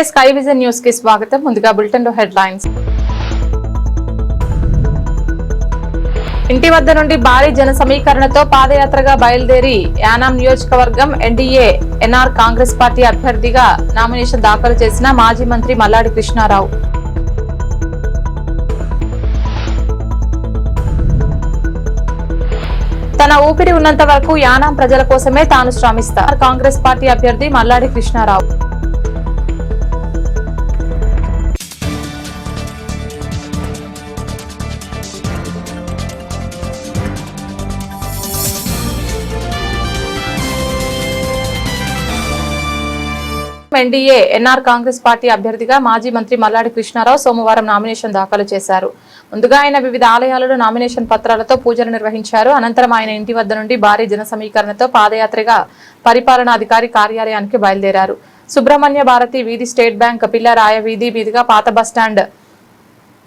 Sky vision news కి స్వాగతం. ముందుగా బులెటిన్ లో హెడ్లైన్స్. ఇంటి వద్ద నుండి భారీ జన సమీకరణతో పాదయాత్రగా బయలుదేరి యానాం నియోజకవర్గం ఎన్డీఏ ఎన్ఆర్ కాంగ్రెస్ పార్టీ అభ్యర్థిగా నామినేషన్ దాఖలు చేసిన మాజీ మంత్రి మల్లాడి కృష్ణారావు. తన ఊపిరి ఉన్నంత వరకు యానాం ప్రజల కోసమే తాను శ్రమిస్తారు. కాంగ్రెస్ పార్టీ అభ్యర్థి Malladi Krishnarao. NDA NR Congress party అభ్యర్థిగా మాజీ మంత్రి మల్లాడి కృష్ణారావు సోమవారం నామినేషన్ దాఖలు చేశారు. ముందుగా ఆయన వివిధ ఆలయాలలో నామినేషన్ పత్రాలతో పూజలు నిర్వహించారు. అనంతరం ఆయన ఇంటి వద్ద నుండి భారీ జన సమీకరణతో పాదయాత్రగా పరిపాలనాధికారి కార్యాలయానికి బయలుదేరారు. సుబ్రహ్మణ్య భారతి వీధి, స్టేట్ బ్యాంక్ పిల్లరాయ వీధి మీదుగా పాత బస్టాండ్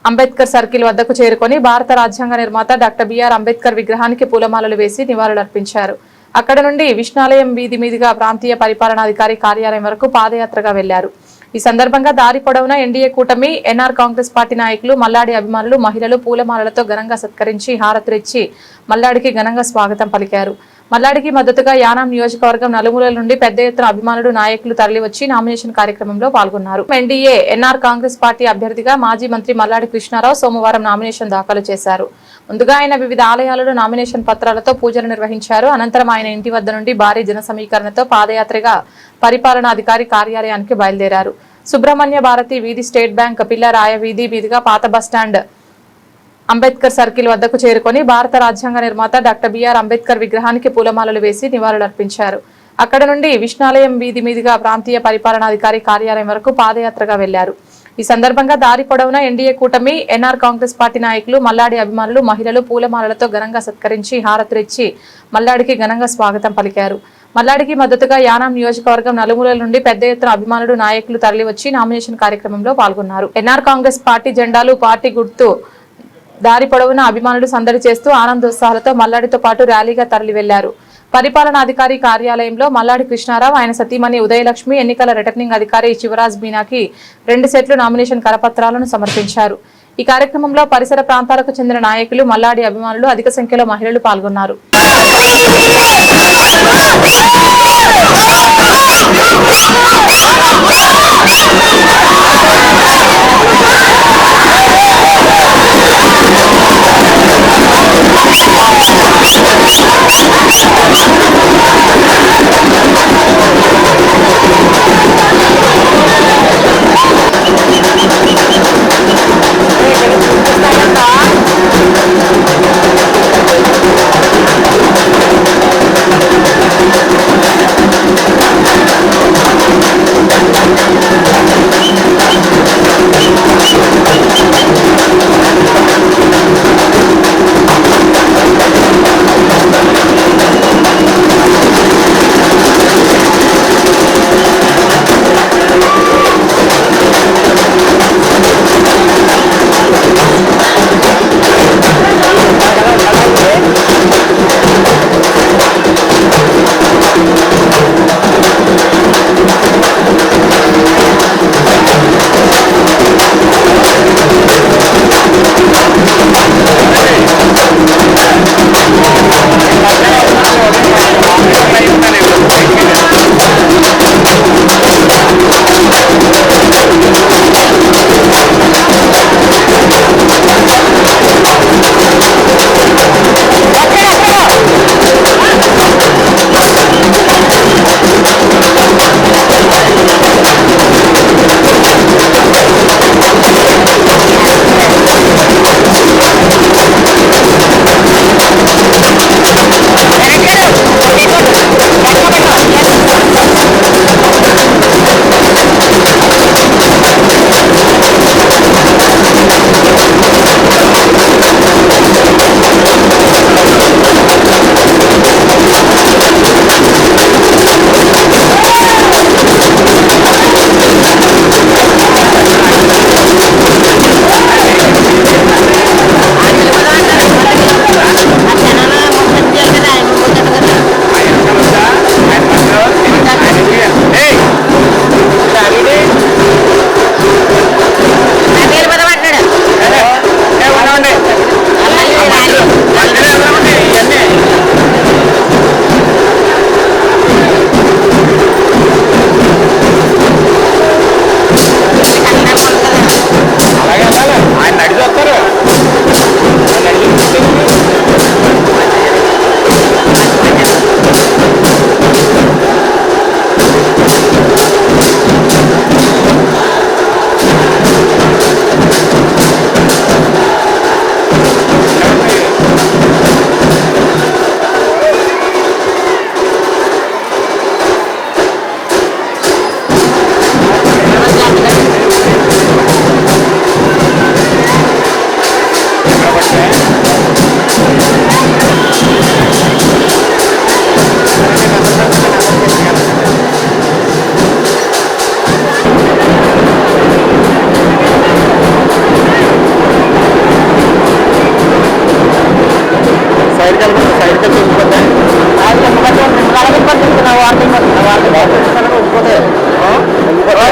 అంబేద్కర్ సర్కిల్ వద్దకు చేరుకొని భారత రాజ్యాంగ నిర్మాత డాక్టర్ బిఆర్ అంబేద్కర్ విగ్రహానికి పూలమాలలు వేసి నివాళులర్పించారు. అక్కడ నుండి విష్ణాలయం వీధి మీదుగా ప్రాంతీయ పరిపాలనాధికారి కార్యాలయం వరకు పాదయాత్రగా వెళ్లారు. ఈ సందర్భంగా దారి పొడవునా ఎన్డీఏ కూటమి, ఎన్ఆర్ కాంగ్రెస్ పార్టీ నాయకులు, మల్లాడి అభిమానులు, మహిళలు పూలమాలలతో ఘనంగా సత్కరించి హారతులిచ్చి మల్లాడికి ఘనంగా స్వాగతం పలికారు. మల్లాడికి మద్దతుగా యానాం నియోజకవర్గం నలుమూలల నుండి పెద్ద ఎత్తున అభిమానులు, నాయకులు తరలివచ్చి నామినేషన్ కార్యక్రమంలో పాల్గొన్నారు. ఎన్డీఏ ఎన్ఆర్ కాంగ్రెస్ పార్టీ అభ్యర్థిగా మాజీ మంత్రి మల్లాడి కృష్ణారావు సోమవారం నామినేషన్ దాఖలు చేశారు. ముందుగా ఆయన వివిధ ఆలయాలలో నామినేషన్ పత్రాలతో పూజలు నిర్వహించారు. అనంతరం ఆయన ఇంటి వద్ద నుండి భారీ జన సమీకరణతో పాదయాత్రగా పరిపాలనాధికారి కార్యాలయానికి బయలుదేరారు. సుబ్రహ్మణ్య భారతి వీధి, స్టేట్ బ్యాంక్ పిల్లరాయ వీధి మీదుగా పాత బస్టాండ్ అంబేద్కర్ సర్కిల్ వద్దకు చేరుకొని భారత రాజ్యాంగ నిర్మాత డాక్టర్ బిఆర్ అంబేద్కర్ విగ్రహానికి పూలమాలలు వేసి నివాళులర్పించారు. అక్కడ నుండి విష్ణాలయం వీధి మీదుగా ప్రాంతీయ పరిపాలనాధికారి కార్యాలయం వరకు పాదయాత్రగా వెళ్లారు. ఈ సందర్భంగా దారి పొడవునా ఎన్డీఏ కూటమి, ఎన్ఆర్ కాంగ్రెస్ పార్టీ నాయకులు, మల్లాడి అభిమానులు, మహిళలు పూలమాలలతో ఘనంగా సత్కరించి హారతులిచ్చి మల్లాడికి ఘనంగా స్వాగతం పలికారు. మల్లాడికి మద్దతుగా యానాం నియోజకవర్గం నలుమూలల నుండి పెద్ద ఎత్తున అభిమానులు, నాయకులు తరలివచ్చి నామినేషన్ కార్యక్రమంలో పాల్గొన్నారు. ఎన్ఆర్ కాంగ్రెస్ పార్టీ జెండాలు, పార్టీ గుర్తు దారి పొడవునా అభిమానులు సందడి చేస్తూ ఆనందోత్సాహాలతో మల్లాడితో పాటు ర్యాలీగా తరలి వెళ్లారు. పరిపాలనాధికారి కార్యాలయంలో మల్లాడి కృష్ణారావు, ఆయన సతీమణి ఉదయలక్ష్మి, ఎన్నికల రిటర్నింగ్ అధికారి శివరాజ్ మీనాకి 2 సెట్లు నామినేషన్ కరపత్రాలను సమర్పించారు. ఈ కార్యక్రమంలో పరిసర ప్రాంతాలకు చెందిన నాయకులు, మల్లాడి అభిమానులు, అధిక సంఖ్యలో మహిళలు పాల్గొన్నారు.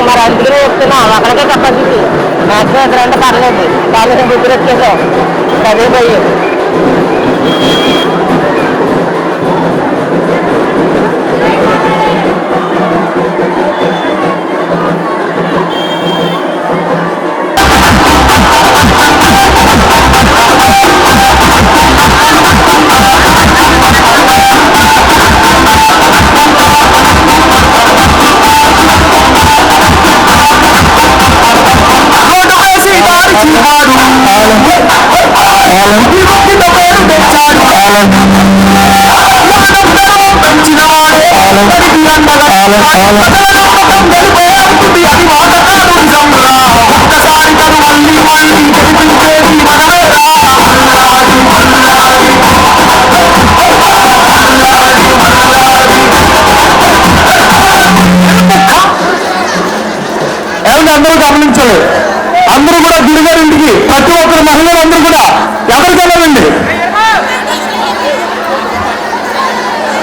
మరి అందుకనే వస్తున్నాం అక్కడికే తప్పదు మ్యాక్సిమం ఎక్కడంటే పర్లేదు కాలేజీ బుద్ధి వచ్చేసాం అదే పోయి అందరూ గమనించాలి. అందరూ కూడా గురుగారింటికి ప్రతి ఒక్కరు మహిళలు అందరూ కూడా ఎవరికెళ్ళండి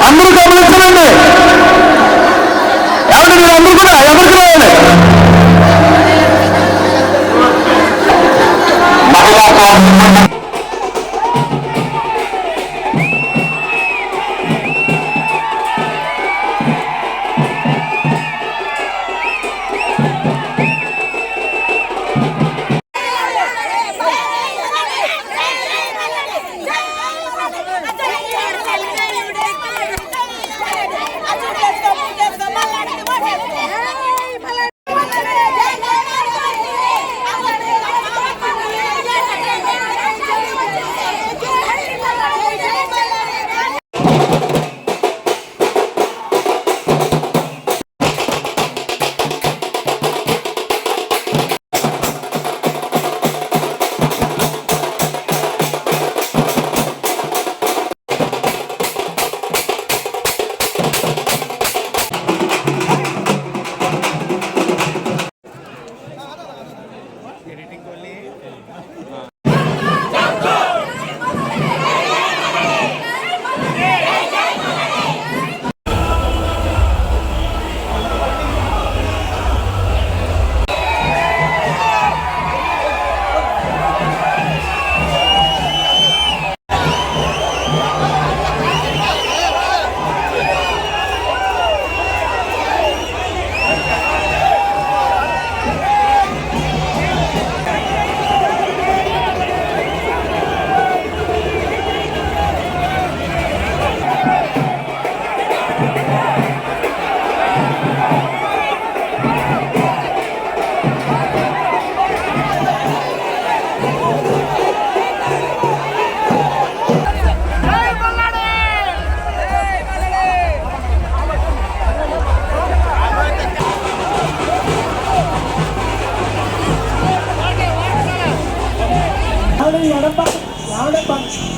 అందరూ గమనించాలండి. ఎవరు మీరు అందరూ కూడా ఎవరికి రావాలి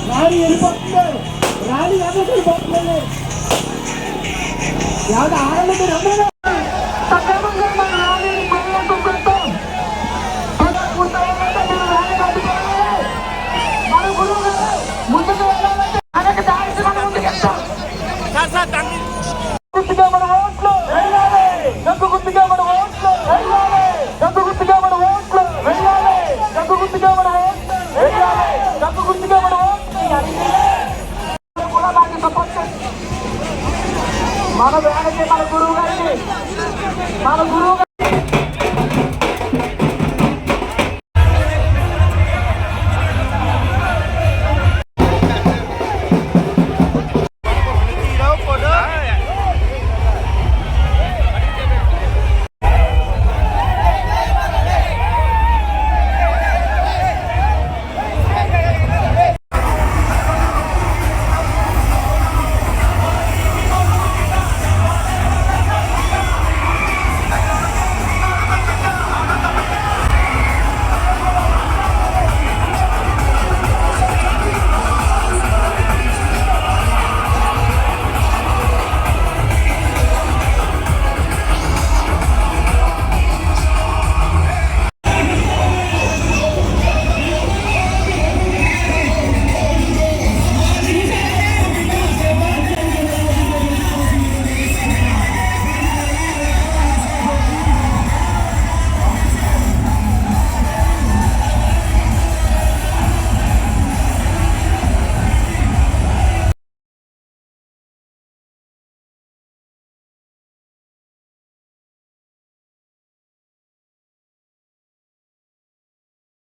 రాణి వెళ్ళిపోతున్నారు రాణి ఎవరికి వెళ్ళిపోతున్నారు ఎవరు ఆడలేదు రమ్మని సక్రమంగా మన రాణిని కొనుక్కుంటాం మన గురువు గారు ముందుకు వెళ్ళాలంటే మనకు దాల్చి మనం ముందుకెళ్తాం గుర్తుగా మన ఓట్లు వెళ్ళాలి డబ్బు గుర్తుగా మన ఓట్లు వెళ్ళాలి డబ్బు గుర్తుగా మన ఓట్లు వెళ్ళాలి డబ్బు గుర్తుగా మన ఓట్లు వెళ్ళాలి డబ్బు గుర్తుగా మన మన వేళకి మన గురువు గారికి మన గురువు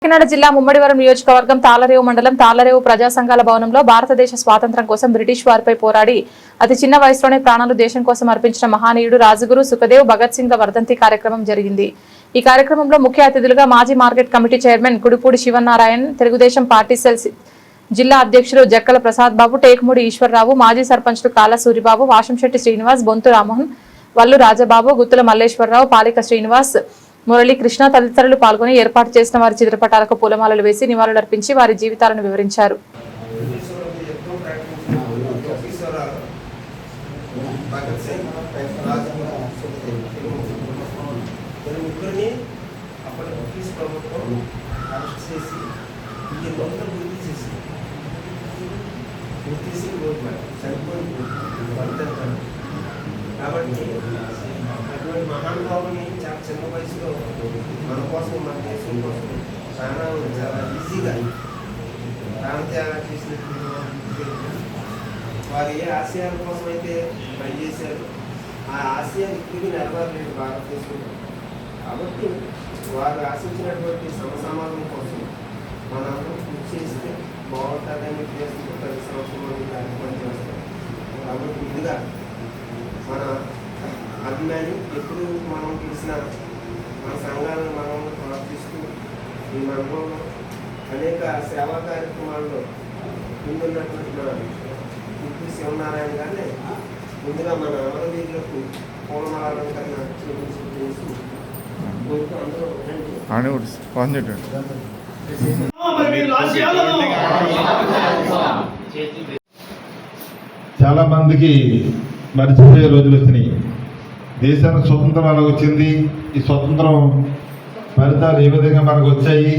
కాకినాడ జిల్లా ముమ్మడివరం నియోజకవర్గం తాళ్లరేవు మండలం తాళ్లరేవు ప్రజా సంఘాల భవనంలో భారతదేశ స్వాతంత్ర్యం కోసం బ్రిటిష్ వారిపై పోరాడి అతి చిన్న వయసులోనే ప్రాణాలు దేశం కోసం అర్పించిన మహానీయుడు రాజగురు సుఖదేవ్ భగత్ సింగ్ వర్ధంతి కార్యక్రమం జరిగింది. ఈ కార్యక్రమంలో ముఖ్య అతిథులుగా మాజీ market committee chairman Kudipudi Shivnarayan, Telugu Desam party cell జిల్లా అధ్యక్షులు జక్కల ప్రసాద్ బాబు, టేకుమూడి ఈశ్వరరావు, మాజీ సర్పంచ్లు కాళ్ళ సూరిబాబు, వాషంశెట్టి శ్రీనివాస్, బొంతు రామ్మోహన్, వల్లు రాజబాబు, గుత్తుల మల్లేశ్వరరావు, పాలిక శ్రీనివాస్, మురళీకృష్ణ తదితరులు పాల్గొని ఏర్పాటు చేసిన వారి చిత్రపటాలకు పూలమాలలు వేసి నివాళులర్పించి వారి జీవితాలను వివరించారు. కాబట్టి అటువంటి మహానుభావుని చాలా చిన్న వయసులో మన కోసం, మన దేశం కోసం ప్రాణాలను చాలా ఈజీగా ప్రాణత్యాగం చేసినటువంటి వారు ఏ ఆశయాల కోసం అయితే పనిచేశారు ఆ ఆశయాలు ఇప్పటికీ నెరవేరలేదు భారతదేశంలో. కాబట్టి వారు ఆశించినటువంటి సమసమాజం కోసం మనందరం కృషి చేస్తే బాగుంటుందని ఉద్దేశంతో ప్రతి సంవత్సరం దాన్ని పనిచేస్తాం. కాబట్టి ముందుగా మన అభిమాని ఎప్పుడు మనం తెలిసిన మన సంఘాలను మనం ప్రవర్తిస్తూ ఈ మండలంలో అనేక సేవా కార్యక్రమాల్లో ముందున్నటువంటి మన కుడిపూడి శివనారాయణ గారిని ముందుగా మన అమరవీరులకు పూలమాలంకరణ చేసి కోరుతూ అందరూ చాలా మందికి మర్చిపోయే రోజులు వచ్చినాయి. దేశానికి స్వతంత్రం అలా వచ్చింది. ఈ స్వతంత్రం ఫలితాలు ఏ విధంగా మనకు వచ్చాయి,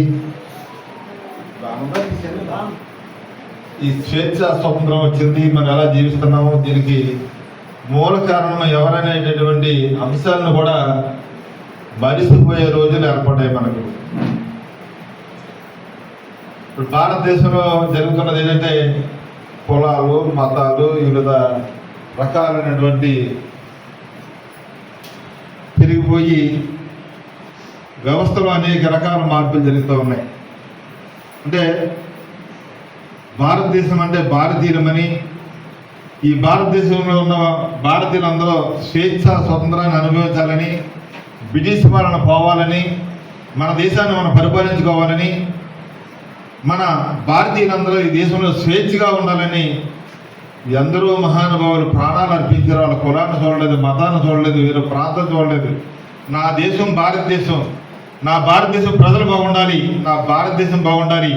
ఈ స్వేచ్ఛ స్వతంత్రం వచ్చింది, మనం ఎలా జీవిస్తున్నాము, దీనికి మూల కారణం ఎవరనేటటువంటి అంశాలను కూడా మరిసిపోయే రోజులు ఏర్పడ్డాయి మనకు. ఇప్పుడు భారతదేశంలో జరుగుతున్నది ఏంటంటే కులాలు, మతాలు, వివిధ రకాలైనటువంటి పెరిగిపోయి వ్యవస్థలో అనేక రకాల మార్పులు జరుగుతూ ఉన్నాయి. అంటే భారతదేశం అంటే భారతీయులమని, ఈ భారతదేశంలో ఉన్న భారతీయులందరూ స్వేచ్ఛ స్వతంత్రాన్ని అనుభవించాలని, బ్రిటిష్ పాలన పోవాలని, మన దేశాన్ని మనం పరిపాలించుకోవాలని, మన భారతీయులందరూ ఈ దేశంలో స్వేచ్ఛగా ఉండాలని ఎందరో మహానుభావులు ప్రాణాలు అర్పించారు. వాళ్ళ కులాన్ని చూడలేదు, మతాన్ని చూడలేదు, వేరే ప్రాంతం చూడలేదు. నా దేశం భారతదేశం, నా భారతదేశం ప్రజలు బాగుండాలి, నా భారతదేశం బాగుండాలి,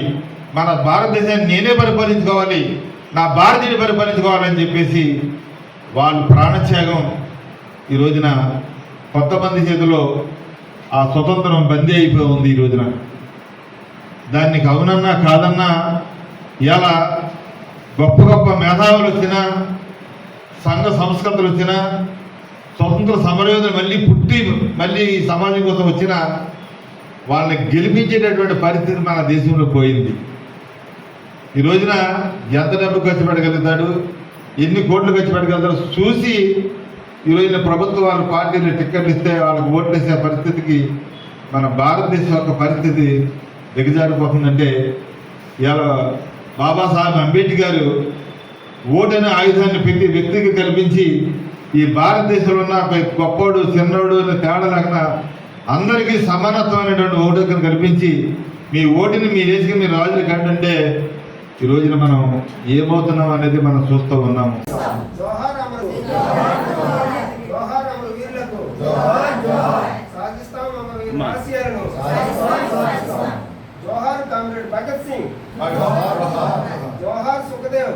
మన భారతదేశాన్ని నేనే పరిపాలించుకోవాలి, నా భారతీయుని పరిపాలించుకోవాలని చెప్పేసి వాళ్ళు ప్రాణత్యాగం ఈ రోజున కొంతమంది చేతిలో ఆ స్వతంత్రం బందీ అయిపోయి ఉంది. ఈ రోజున దానికి అవునన్నా కాదన్నా ఇలా గొప్ప గొప్ప మేధావులు వచ్చినా, సంఘ సంస్కృతులు వచ్చినా, స్వతంత్ర సమరయోధులు మళ్ళీ పుట్టి మళ్ళీ సమాజం కోసం వచ్చినా వాళ్ళని గెలిపించేటటువంటి పరిస్థితి మన దేశంలో పోయింది. ఈ రోజున ఎంత డబ్బు ఖర్చు పెట్టగలుగుతాడు, ఎన్ని కోట్లు ఖర్చు పెట్టగలుగుతాడు చూసి ఈ రోజున ప్రభుత్వాలు పార్టీలు టిక్కెట్లు ఇస్తే వాళ్ళకి ఓట్లు వేసే పరిస్థితికి మన భారతదేశం యొక్క పరిస్థితి దిగజారిపోతుందంటే ఇలా బాబాసాహెబ్ అంబేద్కర్ ఓటు అనే ఆయుధాన్ని ప్రతి వ్యక్తికి కల్పించి ఈ భారతదేశంలో ఉన్న గొప్పోడు చిన్నోడు అనే తేడా లేకుండా అందరికీ సమానత్వమైనటువంటి ఓటు హక్కును కల్పించి మీ ఓటుని మీ దేశంగా మీరు రాజులు కంటుంటే ఈ రోజున మనం ఏమవుతున్నాం అనేది మనం చూస్తూ ఉన్నాము. జోహార్ కామ్రేడ్ భగత్ సింగ్, జోహార్ సుఖదేవ్,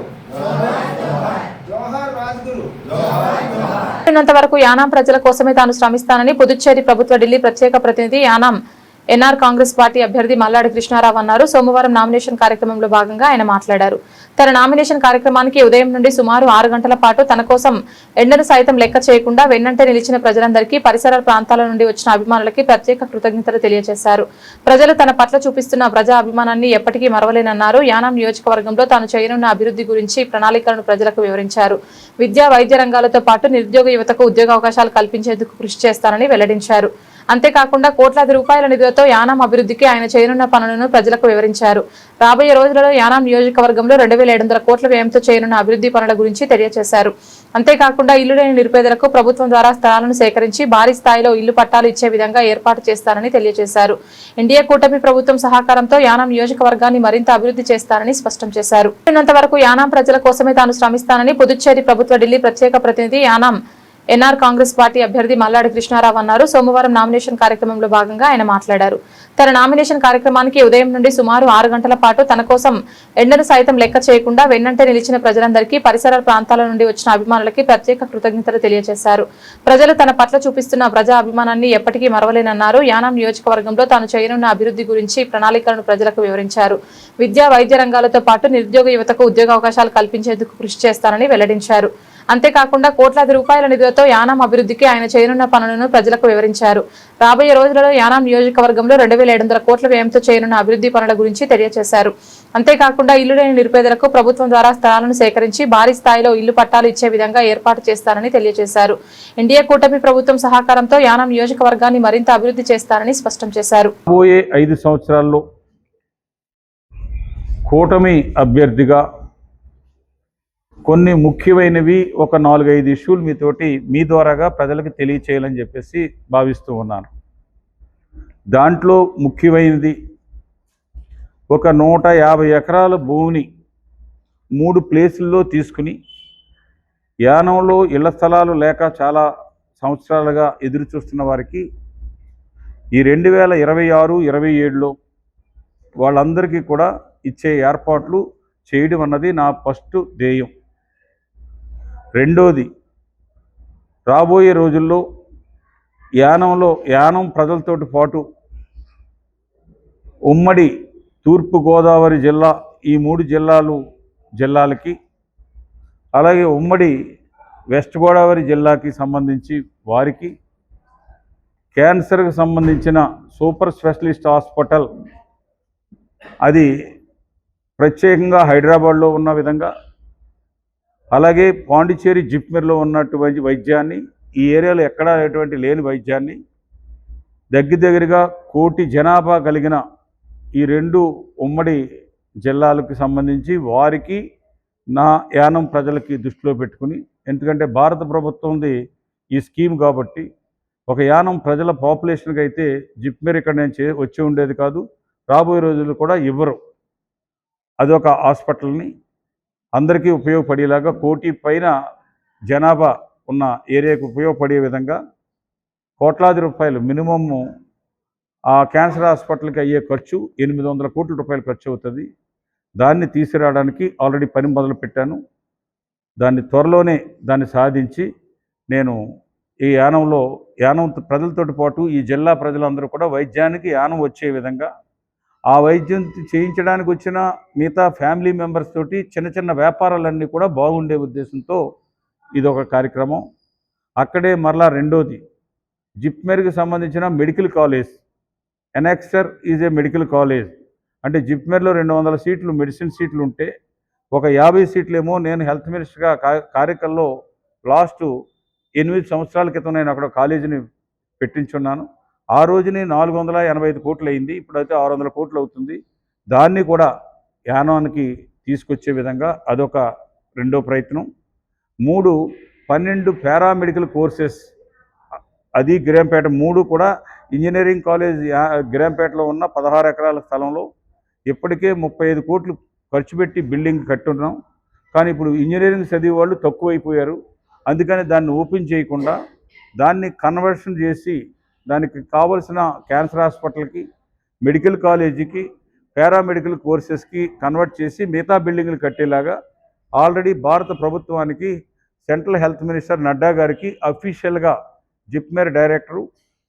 జోహార్ రాజ్గురు. వరకు యానాం ప్రజల కోసమే తాను శ్రమిస్తానని పుదుచ్చేరి ప్రభుత్వ ఢిల్లీ ప్రత్యేక ప్రతినిధి యానాం ఎన్ఆర్ కాంగ్రెస్ పార్టీ అభ్యర్థి మల్లాడి కృష్ణారావు అన్నారు. సోమవారం నామినేషన్ కార్యక్రమంలో భాగంగా ఆయన మాట్లాడారు. తన నామినేషన్ కార్యక్రమానికి ఉదయం నుండి సుమారు 6 గంటల పాటు తన కోసం ఎండను సైతం లెక్క చేయకుండా వెన్నంటే నిలిచిన ప్రజలందరికీ, పరిసర ప్రాంతాల నుండి వచ్చిన అభిమానులకి ప్రత్యేక కృతజ్ఞతలు తెలియజేశారు. ప్రజలు తన పట్ల చూపిస్తున్న ప్రజా అభిమానాన్ని ఎప్పటికీ మరవలేనన్నారు. యానాం నియోజకవర్గంలో తాను చేయనున్న అభివృద్ధి గురించి ప్రణాళికలను ప్రజలకు వివరించారు. విద్యా, వైద్య రంగాలతో పాటు నిరుద్యోగ యువతకు ఉద్యోగావకాశాలు కల్పించేందుకు కృషి చేస్తానని వెల్లడించారు. అంతేకాకుండా కోట్లాది రూపాయల నిధులతో యానాం అభివృద్ధికి ఆయన చేయనున్న పనులను ప్రజలకు వివరించారు. రాబోయే రోజులలో యానాం నియోజకవర్గంలో 2700 కోట్ల వ్యయంతో చేయనున్న అభివృద్ధి పనుల గురించి తెలియజేశారు. అంతేకాకుండా ఇల్లు లేని నిరుపేదలకు ప్రభుత్వం ద్వారా స్థలాలను సేకరించి భారీ స్థాయిలో ఇల్లు పట్టాలు ఇచ్చే విధంగా ఏర్పాటు చేస్తారని తెలియజేశారు. ఎన్డీఏ కూటమి ప్రభుత్వం సహకారంతో యానాం నియోజకవర్గాన్ని మరింత అభివృద్ధి చేస్తారని స్పష్టం చేశారు. ఉన్నంతవరకు యానాం ప్రజల కోసమే తాను శ్రమిస్తానని పుదుచ్చేరి ప్రభుత్వ ఢిల్లీ ప్రత్యేక ప్రతినిధి యానాం ఎన్ఆర్ కాంగ్రెస్ పార్టీ అభ్యర్థి మల్లాడి కృష్ణారావు అన్నారు. సోమవారం నామినేషన్ కార్యక్రమంలో భాగంగా ఆయన మాట్లాడారు. తన నామినేషన్ కార్యక్రమానికి ఉదయం నుండి సుమారు 6 గంటల పాటు తన కోసం ఎండను సైతం లెక్క చేయకుండా వెన్నంటే నిలిచిన ప్రజలందరికీ, పరిసర ప్రాంతాల నుండి వచ్చిన అభిమానులకి ప్రత్యేక కృతజ్ఞతలు తెలియజేశారు. ప్రజలు తన పట్ల చూపిస్తున్న ప్రజా అభిమానాన్ని ఎప్పటికీ మరవలేనన్నారు. యానాం నియోజకవర్గంలో తాను చేయనున్న అభివృద్ధి గురించి ప్రణాళికలను ప్రజలకు వివరించారు. విద్యా, వైద్య రంగాలతో పాటు నిరుద్యోగ యువతకు ఉద్యోగ అవకాశాలు కల్పించేందుకు కృషి చేస్తానని వెల్లడించారు. అంతేకాకుండా కోట్లాది రూపాయల నిధులతో యానాం అభివృద్ధికి ఆయన చేయనున్న పనులను ప్రజలకు వివరించారు. రాబోయే రోజులలో యానాం నియోజకవర్గంలో 2700 కోట్ల వ్యయంతో చేయనున్న అభివృద్ధి పనుల గురించి తెలియజేశారు. అంతేకాకుండా ఇల్లు లేని నిరుపేదలకు ప్రభుత్వం ద్వారా స్థలాలను సేకరించి భారీ స్థాయిలో ఇల్లు పట్టాలు ఇచ్చే విధంగా ఏర్పాటు చేస్తారని తెలియజేశారు. ఎన్డీఏ కూటమి ప్రభుత్వం సహకారంతో యానాం నియోజకవర్గాన్ని మరింత అభివృద్ధి చేస్తారని స్పష్టం చేశారు. రాబోయే 5 సంవత్సరాల్లో కూటమి అభ్యర్థిగా కొన్ని ముఖ్యమైనవి ఒక 4-5 ఇష్యూలు మీ ద్వారాగా ప్రజలకు తెలియచేయాలని చెప్పేసి భావిస్తూ ఉన్నాను. దాంట్లో ముఖ్యమైనది ఒక 150 ఎకరాల భూమిని 3 ప్లేసుల్లో తీసుకుని యానంలో ఇళ్ల స్థలాలు లేక చాలా సంవత్సరాలుగా ఎదురు చూస్తున్న వారికి ఈ 2026-27లో వాళ్ళందరికీ కూడా ఇచ్చే ఏర్పాట్లు చేయడం అన్నది నా ఫస్ట్ ధ్యేయం. రెండోది, రాబోయే రోజుల్లో యానం ప్రజలతోటి పాటు ఉమ్మడి తూర్పుగోదావరి జిల్లా, ఈ 3 జిల్లాలకి, అలాగే ఉమ్మడి వెస్ట్ గోదావరి జిల్లాకి సంబంధించి వారికి క్యాన్సర్కి సంబంధించిన సూపర్ స్పెషలిస్ట్ హాస్పిటల్ అది ప్రత్యేకంగా హైదరాబాద్లో ఉన్న విధంగా, అలాగే పాండిచ్చేరి జిప్మెర్లో ఉన్నటువంటి వైద్యాన్ని, ఈ ఏరియాలో ఎక్కడా లేని వైద్యాన్ని దగ్గరగా 1 కోటి జనాభా కలిగిన ఈ 2 ఉమ్మడి జిల్లాలకు సంబంధించి వారికి నా యానం ప్రజలకి దృష్టిలో పెట్టుకుని, ఎందుకంటే భారత ప్రభుత్వంది ఈ స్కీమ్ కాబట్టి ఒక యానం ప్రజల పాపులేషన్కి అయితే జిప్మెర్ ఇక్కడ నేను వచ్చి ఉండేది కాదు, రాబోయే రోజుల్లో కూడా ఇవ్వరు. అదొక హాస్పిటల్ని అందరికీ ఉపయోగపడేలాగా 1 కోటి పైన జనాభా ఉన్న ఏరియాకు ఉపయోగపడే విధంగా కోట్లాది రూపాయలు మినిమమ్ ఆ క్యాన్సర్ హాస్పిటల్కి అయ్యే ఖర్చు 800 కోట్ల రూపాయలు ఖర్చు అవుతుంది. దాన్ని తీసుకురావడానికి ఆల్రెడీ పని మొదలు పెట్టాను. త్వరలోనే దాన్ని సాధించి నేను ఈ యానం ప్రజలతో పాటు ఈ జిల్లా ప్రజలందరూ కూడా వైద్యానికి యానం వచ్చే విధంగా, ఆ వైద్యం చేయించడానికి వచ్చిన మిగతా ఫ్యామిలీ మెంబర్స్ తోటి చిన్న వ్యాపారాలన్నీ కూడా బాగుండే ఉద్దేశంతో ఇదొక కార్యక్రమం. అక్కడే మరలా రెండోది, జిప్మెర్కి సంబంధించిన medical college, annexure is a medical college. అంటే జిప్మెర్లో 200 సీట్లు మెడిసిన్ సీట్లు ఉంటే ఒక 50 సీట్లేమో నేను హెల్త్ మినిస్టర్గా కార్యక్రమంలో లాస్ట్ 8 సంవత్సరాల క్రితం నేను అక్కడ కాలేజీని పెట్టించున్నాను. ఆ రోజుని 485 కోట్లు అయింది, ఇప్పుడైతే 600 కోట్లు అవుతుంది. దాన్ని కూడా యానానికి తీసుకొచ్చే విధంగా అదొక రెండో ప్రయత్నం. 3, 12 పారామెడికల్ కోర్సెస్, అది గిరంపేట 3 కూడా ఇంజనీరింగ్ కాలేజ్ గిరంపేటలో ఉన్న 16 ఎకరాల స్థలంలో ఇప్పటికే 35 కోట్లు ఖర్చు పెట్టి బిల్డింగ్ కట్టున్నాం. కానీ ఇప్పుడు ఇంజనీరింగ్ చదివే వాళ్ళు తక్కువైపోయారు. అందుకని దాన్ని ఓపెన్ చేయకుండా దాన్ని కన్వర్షన్ చేసి దానికి కావలసిన క్యాన్సర్ హాస్పిటల్కి, మెడికల్ కాలేజీకి, పారామెడికల్ కోర్సెస్కి కన్వర్ట్ చేసి మిగతా బిల్డింగ్లు కట్టేలాగా ఆల్రెడీ భారత ప్రభుత్వానికి సెంట్రల్ హెల్త్ మినిస్టర్ నడ్డా గారికి అఫీషియల్గా జిప్మెర్ డైరెక్టరు,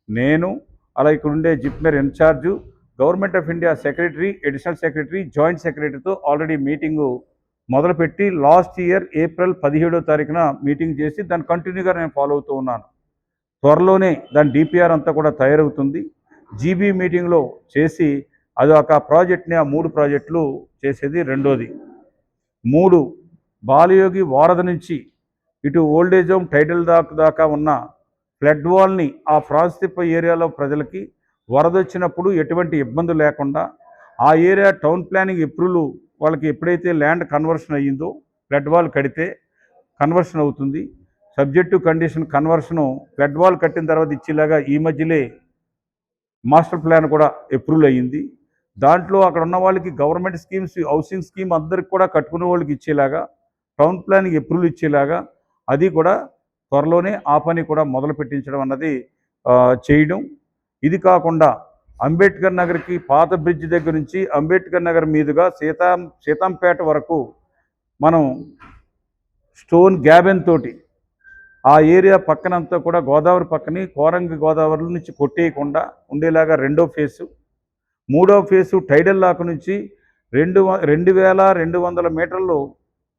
నేను, అలా ఇక్కడ ఉండే JIPMER incharge, government of India secretary, additional secretary, joint సెక్రటరీతో ఆల్రెడీ మీటింగు మొదలుపెట్టి లాస్ట్ ఇయర్ ఏప్రిల్ 17వ తారీఖున మీటింగ్ చేసి దాన్ని కంటిన్యూగా నేను ఫాలో అవుతూ ఉన్నాను. త్వరలోనే దాని డిపిఆర్ అంతా కూడా తయారవుతుంది. జీబీ మీటింగ్లో చేసి అది ఒక ప్రాజెక్ట్ని, ఆ 3 ప్రాజెక్టులు చేసేది రెండోది. 3, బాలయోగి వారధ నుంచి ఇటు ఓల్డేజ్ హోమ్ టైటిల్ దాకా ఉన్న ఫ్లడ్ వాల్ని ఆ ఫ్రాన్స్ తిప్ప ఏరియాలో ప్రజలకి వరద వచ్చినప్పుడు ఎటువంటి ఇబ్బంది లేకుండా ఆ ఏరియా టౌన్ ప్లానింగ్ అప్రూవల్ వాళ్ళకి ఎప్పుడైతే ల్యాండ్ కన్వర్షన్ అయ్యిందో ఫ్లడ్ వాల్ కడితే కన్వర్షన్ అవుతుంది. సబ్జెక్టు కండిషన్ కన్వర్షను ఫ్లడ్ వాల్ కట్టిన తర్వాత ఇచ్చేలాగా ఈ మధ్యలే మాస్టర్ ప్లాన్ కూడా అప్రూవల్ అయ్యింది. దాంట్లో అక్కడ ఉన్న వాళ్ళకి గవర్నమెంట్ స్కీమ్స్, హౌసింగ్ స్కీమ్ అందరికి కూడా కట్టుకునే వాళ్ళకి ఇచ్చేలాగా, టౌన్ ప్లానింగ్ అప్రూవల్ ఇచ్చేలాగా అది కూడా త్వరలోనే ఆ పని కూడా మొదలు పెట్టించడం అన్నది చేయడం. ఇది కాకుండా అంబేద్కర్ నగర్కి పాత బ్రిడ్జ్ దగ్గర నుంచి అంబేద్కర్ నగర్ మీదుగా సీతంపేట వరకు మనం స్టోన్ గ్యాబెన్ తోటి ఆ ఏరియా పక్కనంతా కూడా గోదావరి పక్కని కోరంగి గోదావరి నుంచి కొట్టేయకుండా ఉండేలాగా రెండో ఫేసు. మూడో ఫేసు టైడల్ లాక్ నుంచి 2200 మీటర్లు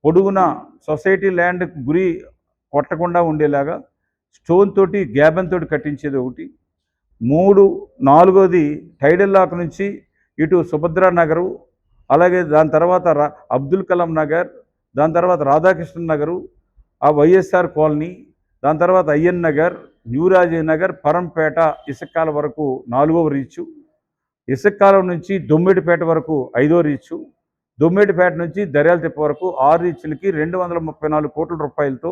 పొడుగున సొసైటీ ల్యాండ్ గురి కొట్టకుండా ఉండేలాగా స్టోన్ తోటి గ్యాబెన్ తోటి కట్టించేది ఒకటి. నాలుగోది టైడల్ లాక్ నుంచి ఇటు సుభద్రా నగరు, అలాగే దాని తర్వాత అబ్దుల్ కలాం నగర్, దాని తర్వాత రాధాకృష్ణ నగరు, ఆ వైఎస్ఆర్ కాలనీ, దాని తర్వాత అయ్యన్ నగర్, న్యూరాజీ నగర్, పరంపేట, ఇసుకాల వరకు 4వ రీచు. ఇసుకాలం నుంచి దొమ్మిడిపేట వరకు 5వ రీచు. దొమ్మిడిపేట నుంచి దర్యాలతిప్ప వరకు 6 రీచ్లకి 234 కోట్ల రూపాయలతో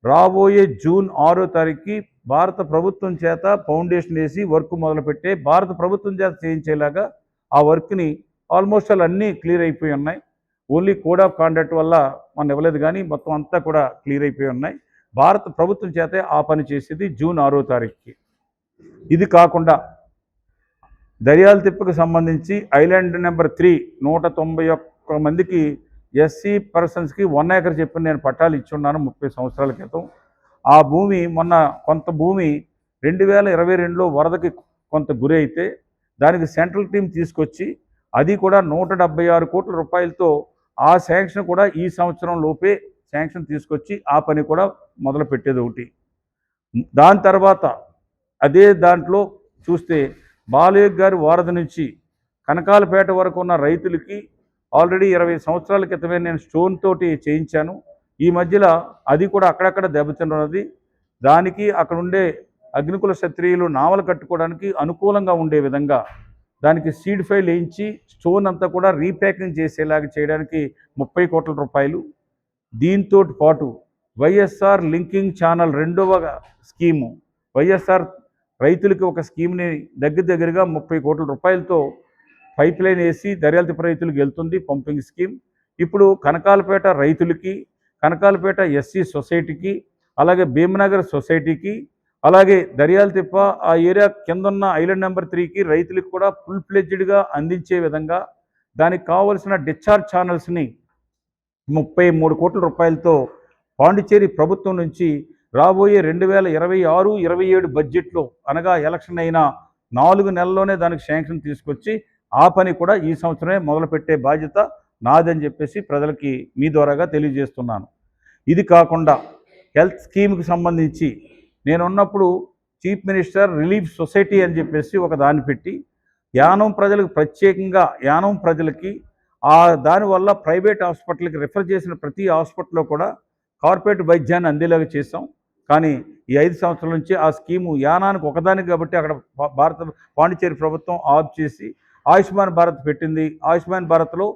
రాబోయే జూన్ 6వ తారీఖుకి భారత ప్రభుత్వం చేత ఫౌండేషన్ వేసి వర్క్ మొదలుపెట్టే, భారత ప్రభుత్వం చేత చేయించేలాగా ఆ వర్క్ని ఆల్మోస్ట్ అన్నీ క్లియర్ అయిపోయి ఉన్నాయి. ఓన్లీ కోడ్ ఆఫ్ కాండక్ట్ వల్ల మనం ఇవ్వలేదు, కానీ మొత్తం అంతా కూడా క్లియర్ అయిపోయి ఉన్నాయి. భారత ప్రభుత్వం చేతే ఆ పని చేసేది జూన్ 6వ తారీఖుకి. ఇది కాకుండా దర్యాలతిప్పకు సంబంధించి ఐలాండ్ నెంబర్ 3 191 మందికి ఎస్సీ పర్సన్స్కి 1 ఏకర్ చెప్పి నేను పట్టాలు ఇచ్చున్నాను 30 సంవత్సరాల క్రితం. ఆ భూమి మొన్న కొంత భూమి 2022లో వరదకి కొంత గురి అయితే దానికి సెంట్రల్ టీం తీసుకొచ్చి అది కూడా 176 కోట్ల రూపాయలతో ఆ శాంక్షన్ కూడా ఈ సంవత్సరం లోపే శాంక్షన్ తీసుకొచ్చి ఆ పని కూడా మొదలు పెట్టేది ఒకటి. దాని తర్వాత అదే దాంట్లో చూస్తే బాలయ్య గారి వారధ నుంచి కనకాలపేట వరకు ఉన్న రైతులకి ఆల్రెడీ 20 సంవత్సరాల క్రితమే నేను స్టోన్ తోటి చేయించాను. ఈ మధ్యలో అది కూడా అక్కడక్కడ దెబ్బతిన్నది. దానికి అక్కడ ఉండే అగ్నికుల క్షత్రియులు నావలు కట్టుకోవడానికి అనుకూలంగా ఉండే విధంగా దానికి సీడ్ ఫైల్ వేయించి స్టోన్ అంతా కూడా రీప్యాకింగ్ చేసేలాగా చేయడానికి 30 కోట్ల రూపాయలు. దీంతో పాటు వైఎస్ఆర్ లింకింగ్ ఛానల్ 2వ స్కీము, వైఎస్ఆర్ రైతులకి ఒక స్కీమ్ని దగ్గరగా 30 కోట్ల రూపాయలతో పైప్ లైన్ వేసి దర్యాలతిప్ప రైతులకు వెళ్తుంది పంపింగ్ స్కీమ్. ఇప్పుడు కనకాలపేట రైతులకి, కనకాలపేట ఎస్సీ సొసైటీకి, అలాగే భీమనగర్ సొసైటీకి, అలాగే దర్యాలతిప్ప ఆ ఏరియా కింద ఉన్న ఐలాండ్ నెంబర్ 3కి రైతులకు కూడా ఫుల్ ఫ్లెడ్జ్డ్గా అందించే విధంగా దానికి కావలసిన డిశ్చార్జ్ ఛానల్స్ని 33 కోట్ల రూపాయలతో పాండిచ్చేరి ప్రభుత్వం నుంచి రాబోయే 2026-27 బడ్జెట్లో, అనగా ఎలక్షన్ అయిన 4 నెలల్లోనే దానికి శాంక్షన్ తీసుకొచ్చి ఆ పని కూడా ఈ సంవత్సరమే మొదలుపెట్టే బాధ్యత నాదని చెప్పేసి ప్రజలకి మీ ద్వారాగా తెలియజేస్తున్నాను. ఇది కాకుండా హెల్త్ స్కీమ్కి సంబంధించి నేనున్నప్పుడు చీఫ్ మినిస్టర్ రిలీఫ్ సొసైటీ అని చెప్పేసి ఒక దాన్ని పెట్టి యానం ప్రజలకు ప్రత్యేకంగా యానం ప్రజలకి దానివల్ల ప్రైవేట్ హాస్పిటల్కి రిఫర్ చేసిన ప్రతి హాస్పిటల్లో కూడా కార్పొరేట్ వైద్యాన్ని అందేలాగా చేసాం. కానీ ఈ 5 సంవత్సరాల నుంచి ఆ స్కీము యానానికి ఒకదానికి కాబట్టి అక్కడ పాండిచ్చేరి ప్రభుత్వం ఆఫ్ చేసి ఆయుష్మాన్ భారత్ పెట్టింది. ఆయుష్మాన్ భారత్లో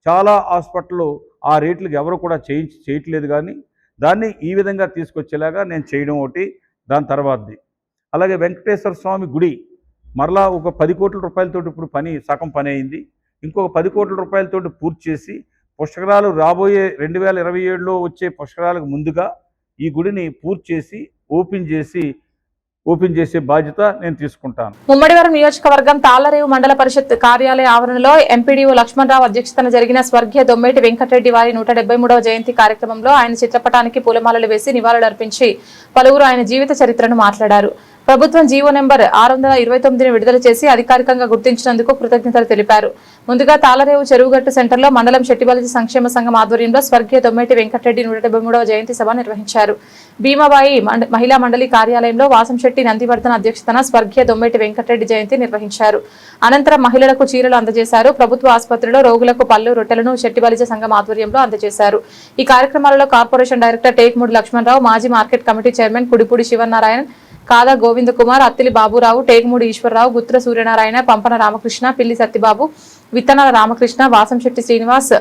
చాలా హాస్పిటళ్ళు ఆ రేట్లకు ఎవరు కూడా చేయట్లేదు, కానీ దాన్ని ఈ విధంగా తీసుకొచ్చేలాగా నేను చేయడం ఒకటి. దాని తర్వాతది అలాగే వెంకటేశ్వర స్వామి గుడి మరలా ఒక 10 కోట్ల రూపాయలతో ఇప్పుడు సగం పని అయింది. ఇంకొక 10 కోట్ల రూపాయలతో పూర్తి చేసి పుష్కరాలు రాబోయే 2027లో వచ్చే పుష్కరాలకు ముందుగా ఈ గుడిని పూర్తి చేసి ఓపెన్ చేసే బాధ్యత నేను తీసుకుంటాను. ముమ్మడివరం నియోజకవర్గం తాళ్లరేవు మండల పరిషత్ కార్యాలయ ఆవరణలో ఎంపీడీఓ లక్ష్మణరావు అధ్యక్షతన జరిగిన స్వర్గీయ దొమ్మేటి వెంకటరెడ్డి వారి 173వ జయంతి కార్యక్రమంలో ఆయన చిత్రపటానికి పూలమాలలు వేసి నివాళులర్పించి పలువురు ఆయన జీవిత చరిత్రను మాట్లాడారు. ప్రభుత్వం జీవో నెంబర్ 629ని విడుదల చేసి అధికారికంగా గుర్తించినందుకు కృతజ్ఞతలు తెలిపారు. ముందుగా తాళరేవు చెరువుగట్టు సెంటర్లో మండలం శెట్టిబలిజ సంక్షేమ సంఘం ఆధ్వర్యంలో స్వర్గీయ దొమ్మేటి వెంకటరెడ్డి 173వ జయంతి సభ నిర్వహించారు. భీమాబాయి మహిళా మండలి కార్యాలయంలో వాసంశెట్టి నందివర్ధన్ అధ్యక్షతన స్వర్గీయ దొమ్మేటి వెంకటరెడ్డి జయంతి నిర్వహించారు. అనంతరం మహిళలకు చీరలు అందజేశారు. ప్రభుత్వ ఆసుపత్రిలో రోగులకు పళ్ళు రొట్టెలను శెట్టిబలిజ సంఘం ఆధ్వర్యంలో అందజేశారు. ఈ కార్యక్రమాలలో కార్పొరేషన్ డైరెక్టర్ టేక్మూడి లక్ష్మణరావు, మాజీ market committee chairman Kudipudi Sivanarayana, కాదా గోవింద్ కుమార్, అత్తిలి బాబురావు, టేక్మూడి ఈశ్వరరావు, గుత్ర సూర్యనారాయణ, పంపన రామకృష్ణ, పిల్లి సత్యబాబు, విత్తనాల రామకృష్ణ, వాసంశెట్టి శ్రీనివాస్,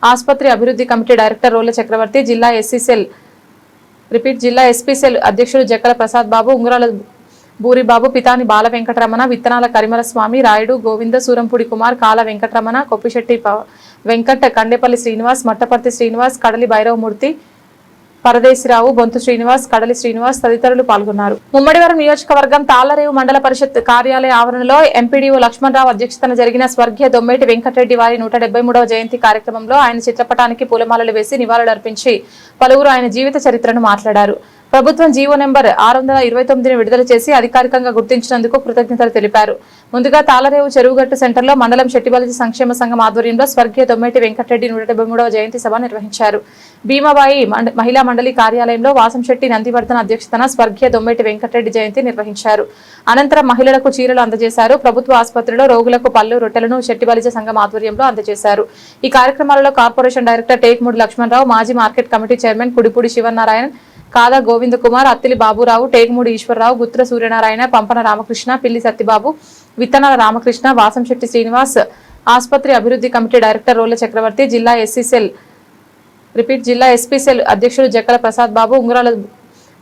ఆసుపత్రి అభివృద్ధి కమిటీ డైరెక్టర్ రోల చక్రవర్తి, జిల్లా ఎస్పీ సెల్ అధ్యక్షుడు జక్కల ప్రసాద్ బాబు, ఉంగరాల బూరిబాబు, పితాని బాల వెంకటరమణ, విత్తనాల కరిమల స్వామి, రాయుడు గోవింద, సూరంపూడి కుమార్, కాల వెంకటరమణ, కొప్పిశెట్టి వెంకట్, కండేపల్లి శ్రీనివాస్, మట్టపర్తి శ్రీనివాస్, కడలి భైరవమూర్తి, పరదేశిరావు, బొంతు శ్రీనివాస్, కడలి శ్రీనివాస్ తదితరులు పాల్గొన్నారు. ముమ్మడివరం నియోజకవర్గం తాళ్లరేవు మండల పరిషత్ కార్యాలయ ఆవరణలో ఎంపీడీఓ లక్ష్మణరావు అధ్యక్షతన జరిగిన స్వర్గీయ దొమ్మేటి వెంకటరెడ్డి వారి 173వ జయంతి కార్యక్రమంలో ఆయన చిత్రపటానికి పూలమాలలు వేసి నివాళులర్పించి పలువురు ఆయన జీవిత చరిత్రను మాట్లాడారు. ప్రభుత్వం జీవో నెంబర్ 629ని విడుదల చేసి అధికారికంగా గుర్తించినందుకు కృతజ్ఞతలు తెలిపారు. ముందుగా తాళరేవు చెరువుగట్టు సెంటర్లో మండలం శెట్టిబలిజ సంక్షేమ సంఘం ఆధ్వర్యంలో స్వర్గీయ దొమ్మేటి వెంకటరెడ్డి 173వ జయంతి సభ నిర్వహించారు. భీమాబాయి మహిళా మండలి కార్యాలయంలో వాసంశెట్టి నందివర్ధన్ అధ్యక్షతన స్వర్గీయ దొమ్మేటి వెంకటరెడ్డి జయంతి నిర్వహించారు. అనంతరం మహిళలకు చీరలు అందజేశారు. ప్రభుత్వ ఆసుపత్రిలో రోగులకు పళ్ళు రొట్టెలను శెట్టిబలిజ సంఘం ఆధ్వర్యంలో అందజేశారు. ఈ కార్యక్రమాలలో కార్పొరేషన్ డైరెక్టర్ టేక్మూడి లక్ష్మణరావు, మాజీ market committee chairman Kudipudi Sivanarayana, కాదా గోవింద్ కుమార్, అత్తిలి బాబురావు, టేక్మూడి ఈశ్వరరావు, గుత్ర సూర్యనారాయణ, పంపన రామకృష్ణ, పిల్లి సత్యబాబు, విత్తనాల రామకృష్ణ, వాసంశెట్టి శ్రీనివాస్, ఆసుపత్రి అభివృద్ధి కమిటీ డైరెక్టర్ రోల చక్రవర్తి, జిల్లా ఎస్పీ సెల్ అధ్యక్షుడు జక్కల ప్రసాద్ బాబు, ఉంగరాల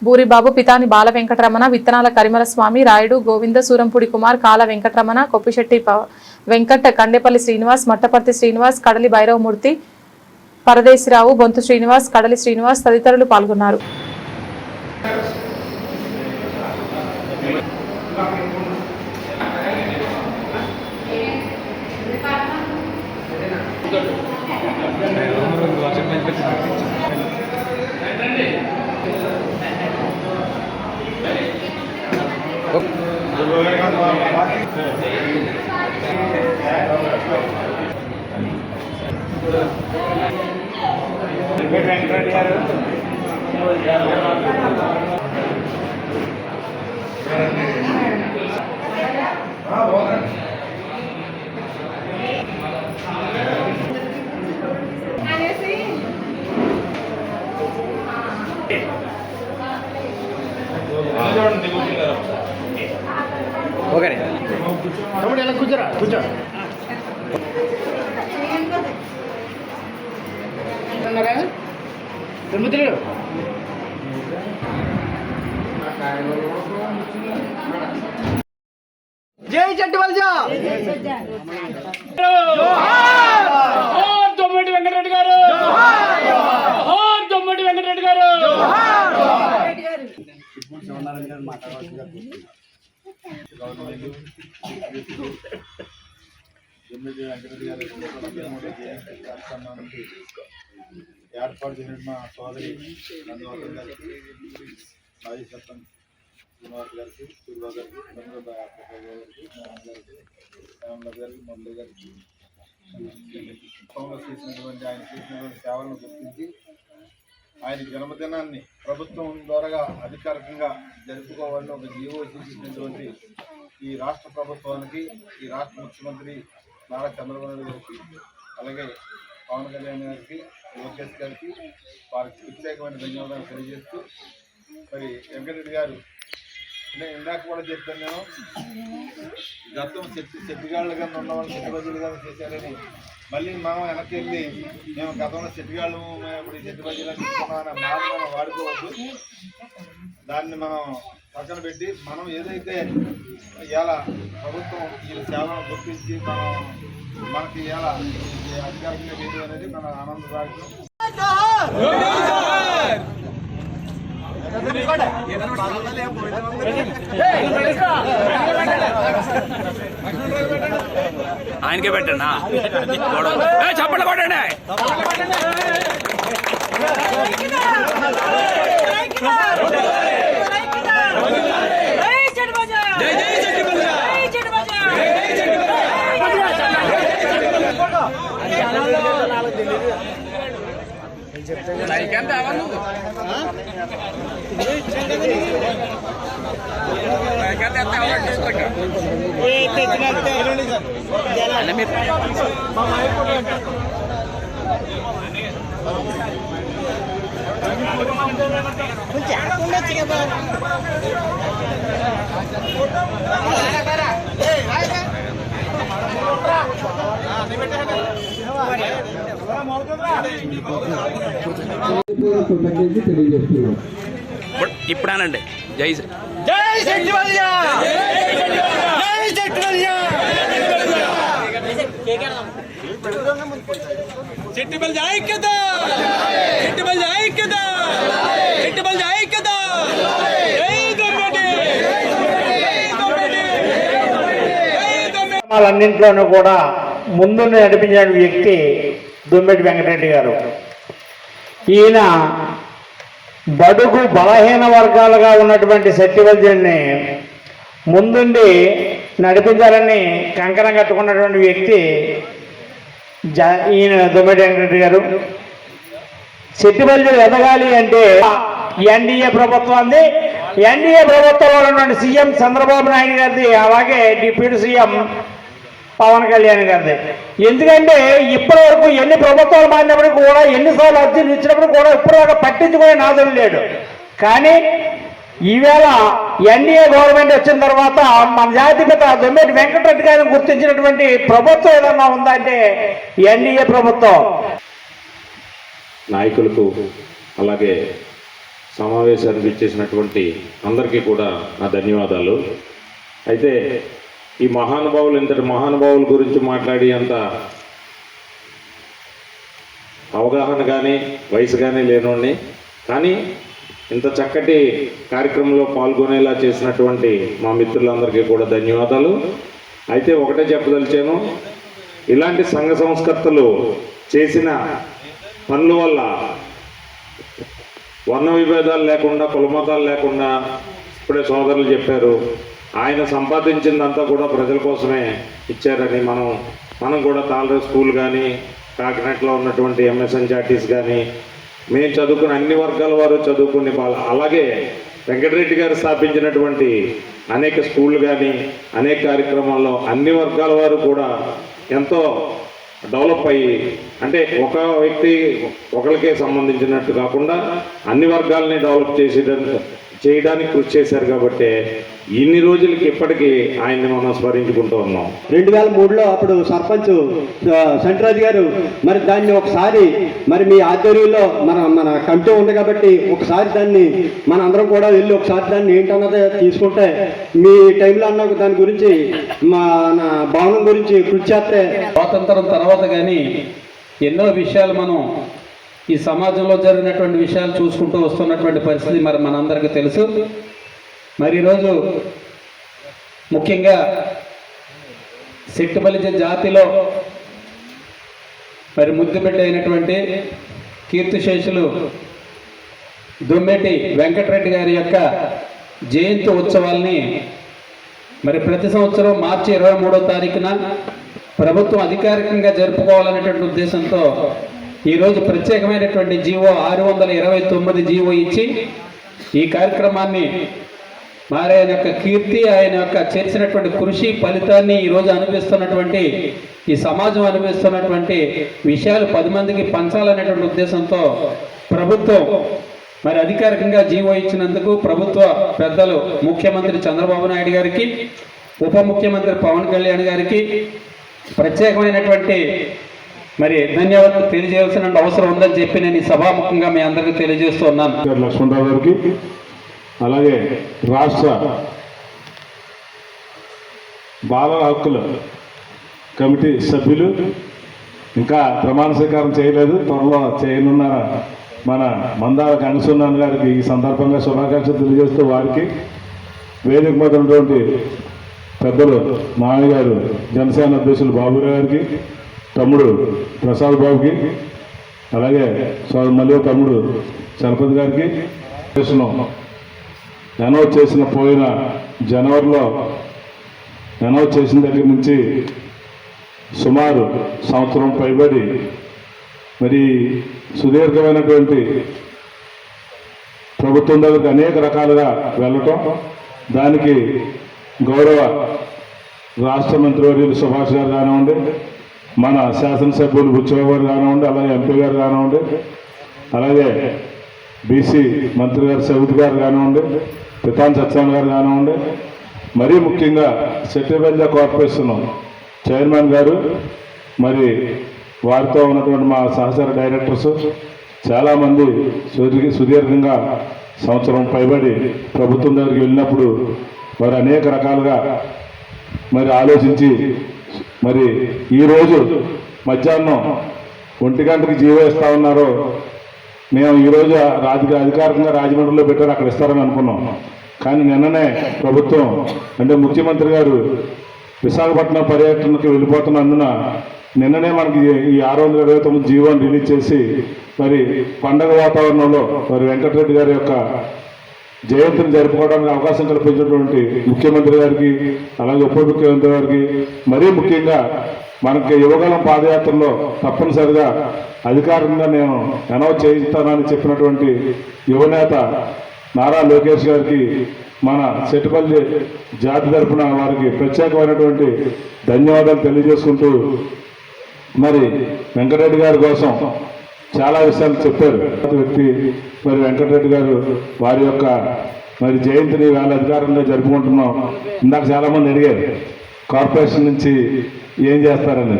బూరిబాబు, పితాని బాల వెంకటరమణ, విత్తనాల కరిమల స్వామి, రాయుడు గోవింద, సూరంపూడి కుమార్, కాల వెంకటరమణ, కొప్పిశెట్టి వెంకట్, కండేపల్లి శ్రీనివాస్, మట్టపర్తి శ్రీనివాస్, కడలి భైరవమూర్తి, పరదేశిరావు, బొంతు శ్రీనివాస్, కడలి శ్రీనివాస్ తదితరులు పాల్గొన్నారు. వెంకటరెడ్డి గారు ఓకే తమ్ముడు ఎలా కూర్చోరా కూర్చో తిరుమతులు జై చెట్టిబలిజ దొమ్మేటి వెంకటరెడ్డి గారు, దొమ్మేటి వెంకటరెడ్డి గారు. ఏర్పాటు చేసిన మా సోదరి నందివర్ధన్ గారికి, మాజీ సర్పంచ్ శ్రీనివాస్ గారికి, సూర్యబాబు గారికి, గారికి, మోహన్ గారికి, శ్యామల గారికి, మురళి గారికి చేసినటువంటి ఆయన చేసినటువంటి సేవలను గుర్తించి ఆయన జన్మదినాన్ని ప్రభుత్వం ద్వారా అధికారికంగా జరుపుకోవాలని ఒక జీవో చేసినటువంటి ఈ రాష్ట్ర ప్రభుత్వానికి, ఈ రాష్ట్ర ముఖ్యమంత్రి నారా చంద్రబాబు నాయుడు గారికి, అలాగే పవన్ కళ్యాణ్ గారికి, లోకేష్ గారికి వారికి ప్రత్యేకమైన ధన్యవాదాలు తెలియజేస్తూ, మరి వెంకటరెడ్డి గారు ఇందాక కూడా చెప్పాను, నేను గతం చెట్టిగాళ్ళ కింద ఉన్న వాళ్ళు చెట్టుబజ్జీలు కానీ చేశారని మళ్ళీ మనం వెనక్కి వెళ్ళి మేము గతంలో చెట్టుగాళ్ళు ఇప్పుడు చెట్టుబజ్జీలు తీసుకున్నామని మనం వాడుకోవద్దు. దాన్ని మనం పక్కన పెట్టి మనం ఏదైతే ఇలా ప్రభుత్వం ఈ సేవలను గుర్తించి మనకి ఇలా అధికారంగా లేదు అనేది మన ఆనందదాయకం. ఆయనకే పెట్టండి, చప్పట్లు కొట్టండి. ఇప్పుడానండి జై శ్రీ చెట్టిబల్లి ఐక్యత, చెట్టిబల్లి ఐక్యత, చెట్టిబల్లి ఐక్యత. అన్నింట్లోనూ కూడా ముందు నడిపించిన వ్యక్తి దుమ్మెటి వెంకటరెడ్డి గారు. ఈయన బడుగు బలహీన వర్గాలుగా ఉన్నటువంటి సెట్టివల్జల్ని ముందుండి నడిపించాలని కంకణం కట్టుకున్నటువంటి వ్యక్తి ఈయన దుమ్మెటి వెంకటరెడ్డి గారు. సెట్టివల్జలు ఎదగాలి అంటే ఎన్డీఏ ప్రభుత్వాన్ని, ఎన్డీఏ ప్రభుత్వంలో ఉన్నటువంటి సీఎం చంద్రబాబు నాయుడు గారిది, అలాగే డిప్యూటీ సీఎం పవన్ కళ్యాణ్ గారిది. ఎందుకంటే ఇప్పటి వరకు ఎన్ని ప్రభుత్వాలు మారినప్పటికీ కూడా, ఎన్నిసార్లు అర్జీలు ఇచ్చినప్పుడు కూడా ఇప్పటిదాకా పట్టించుకునే నాదులు లేడు. కానీ ఈవేళ ఎన్డీఏ గవర్నమెంట్ వచ్చిన తర్వాత మన జాతిపిత దుమ్మెటి వెంకటరెడ్డి గారిని గుర్తించినటువంటి ప్రభుత్వం ఏదన్నా ఉందా అంటే ఎన్డీఏ ప్రభుత్వం. నాయకులకు అలాగే సమావేశానికి ఇచ్చేసినటువంటి అందరికీ కూడా నా ధన్యవాదాలు. అయితే ఈ మహానుభావులు, ఇంతటి మహానుభావుల గురించి మాట్లాడి అంత అవగాహన కానీ వయసు కానీ లేనోడిని, కానీ ఇంత చక్కటి కార్యక్రమంలో పాల్గొనేలా చేసినటువంటి మా మిత్రులందరికీ కూడా ధన్యవాదాలు. అయితే ఒకటే చెప్పదలిచాను, ఇలాంటి సంఘ సంస్కర్తలు చేసిన పనుల వల్ల వర్ణ విభేదాలు లేకుండా, కులమతాలు లేకుండా, ఇప్పుడే సోదరులు చెప్పారు, ఆయన సంపాదించిందంతా కూడా ప్రజల కోసమే ఇచ్చారని మనం కూడా తాళరేవు స్కూల్ కానీ, కాకినాడలో ఉన్నటువంటి ఎంఎస్ఎన్ చార్టీస్ కానీ, మేము చదువుకున్న అన్ని వర్గాల వారు చదువుకునే అలాగే వెంకటరెడ్డి గారు స్థాపించినటువంటి అనేక స్కూళ్ళు కానీ, అనేక కార్యక్రమాల్లో అన్ని వర్గాల వారు కూడా ఎంతో డెవలప్ అయ్యి, అంటే ఒక వ్యక్తి ఒకరికే సంబంధించినట్టు కాకుండా అన్ని వర్గాలని డెవలప్ చేయడానికి కృషి చేశారు. కాబట్టి ఇన్ని రోజులకి ఇప్పటికీ ఆయన్ని మనం స్మరించుకుంటూ ఉన్నాం. 2003లో అప్పుడు సర్పంచ్ సంటరాజు గారు మరి దాన్ని ఒకసారి మరి మీ ఆధ్వర్యంలో మన కమిటీ ఉంది కాబట్టి ఒకసారి దాన్ని మన అందరం కూడా వెళ్ళి ఒకసారి దాన్ని ఏంటన్నది తీసుకుంటే మీ టైంలో అన్న దాని గురించి మన భవనం గురించి కృషి చేస్తే స్వాతంత్రం తర్వాత కానీ ఎన్నో విషయాలు మనం ఈ సమాజంలో జరిగినటువంటి విషయాలు చూసుకుంటూ వస్తున్నటువంటి పరిస్థితి మరి మనందరికీ తెలుసు. మరి ఈరోజు ముఖ్యంగా సెట్టుబలిజ జాతిలో మరి ముద్దుబిడ్డ అయినటువంటి కీర్తిశేషులు దుమ్మెటి వెంకటరెడ్డి గారి యొక్క జయంతి ఉత్సవాల్ని మరి ప్రతి సంవత్సరం మార్చి 23వ తారీఖున ప్రభుత్వం అధికారికంగా జరుపుకోవాలనేటువంటి ఉద్దేశంతో ఈరోజు ప్రత్యేకమైనటువంటి జీవో 629 జీవో ఇచ్చి ఈ కార్యక్రమాన్ని మరి ఆయన యొక్క కీర్తి, ఆయన యొక్క చేసినటువంటి కృషి ఫలితాన్ని ఈరోజు అనుభవిస్తున్నటువంటి ఈ సమాజం అనుభవిస్తున్నటువంటి విషయాలు 10 మందికి పంచాలనేటువంటి ఉద్దేశంతో ప్రభుత్వం మరి అధికారికంగా జీవో ఇచ్చినందుకు ప్రభుత్వ పెద్దలు ముఖ్యమంత్రి చంద్రబాబు నాయుడు గారికి, ఉప ముఖ్యమంత్రి పవన్ కళ్యాణ్ గారికి ప్రత్యేకమైనటువంటి మరి ధన్యవాదాలు తెలియజేయాల్సిన అవసరం ఉందని చెప్పి నేను ఈ సభాముఖంగా మీ అందరికీ తెలియజేస్తూ ఉన్నాను. లక్ష్మణరావు గారికి, అలాగే రాష్ట్ర బాలల హక్కుల కమిటీ సభ్యులు, ఇంకా ప్రమాణ స్వీకారం చేయలేదు, త్వరలో చేయనున్న మన మందార గంగసున్నాన్ గారికి ఈ సందర్భంగా శుభాకాంక్షలు తెలియజేస్తూ వారికి, వేదిక మీద ఉన్నటువంటి పెద్దలు మామయ్య గారు జనసేన అధ్యక్షులు బాబురావు గారికి, తమ్ముడు ప్రసాద్ బాబుకి, అలాగే మళ్ళీ తమ్ముడు చలపతి గారికి, అనౌన్స్ చేసిన పోయిన జనవరిలో అనౌన్స్ చేసిన దగ్గర నుంచి సుమారు సంవత్సరం పైబడి మరి సుదీర్ఘమైనటువంటి ప్రభుత్వం దగ్గరికి అనేక రకాలుగా వెళ్ళటం, దానికి గౌరవ రాష్ట్ర మంత్రివర్యులు సుభాష్ గారు కానివ్వండి, మన శాసనసభ్యులు బుచ్చబాబు గారు కానివ్వండి, అలాగే ఎంపీ గారు కానివ్వండి, అలాగే బీసీ మంత్రి గారు సవితి గారు కానివ్వండి, పితాన్ సత్యనారాయణ గారు కానివ్వండి, మరీ ముఖ్యంగా సెట్టిబెంజా కార్పొరేషన్ చైర్మన్ గారు, మరి వారితో ఉన్నటువంటి మా సహచర డైరెక్టర్స్ చాలామంది సుదీర్ఘంగా సంవత్సరం పైబడి ప్రభుత్వం దగ్గరికి వెళ్ళినప్పుడు వారు అనేక రకాలుగా మరి ఆలోచించి మరి ఈరోజు మధ్యాహ్నం 1 గంటకి జీవో ఇస్తా ఉన్నారో, మేము ఈరోజు అధికారికంగా రాజమండ్రిలో పెట్టారు, అక్కడ ఇస్తారని అనుకున్నాం. కానీ నిన్ననే ప్రభుత్వం అంటే ముఖ్యమంత్రి గారు విశాఖపట్నం పర్యటనకు వెళ్ళిపోతున్నందున నిన్ననే మనకి ఈ 629 జీవోని రిలీజ్ చేసి మరి పండగ వాతావరణంలో మరి వెంకటరెడ్డి గారి యొక్క జయంతిని జరుపుకోవడానికి అవకాశం కల్పించినటువంటి ముఖ్యమంత్రి గారికి, అలాగే ఉప ముఖ్యమంత్రి గారికి, మరీ ముఖ్యంగా మనకి యువగలం పాదయాత్రలో తప్పనిసరిగా అధికారికంగా నేను అనౌన్స్ చేయిస్తానని చెప్పినటువంటి యువనేత నారా లోకేష్ గారికి మన సెట్టిపల్లి జాతి తరఫున వారికి ప్రత్యేకమైనటువంటి ధన్యవాదాలు తెలియజేసుకుంటూ, మరి వెంకటరెడ్డి గారి కోసం చాలా విషయాలు చెప్పారు వ్యక్తి. మరి వెంకటరెడ్డి గారు వారి యొక్క మరి జయంతిని వాళ్ళ అధికారంగా జరుపుకుంటున్నాం. ఇందాక చాలామంది అడిగారు కార్పొరేషన్ నుంచి ఏం చేస్తారని.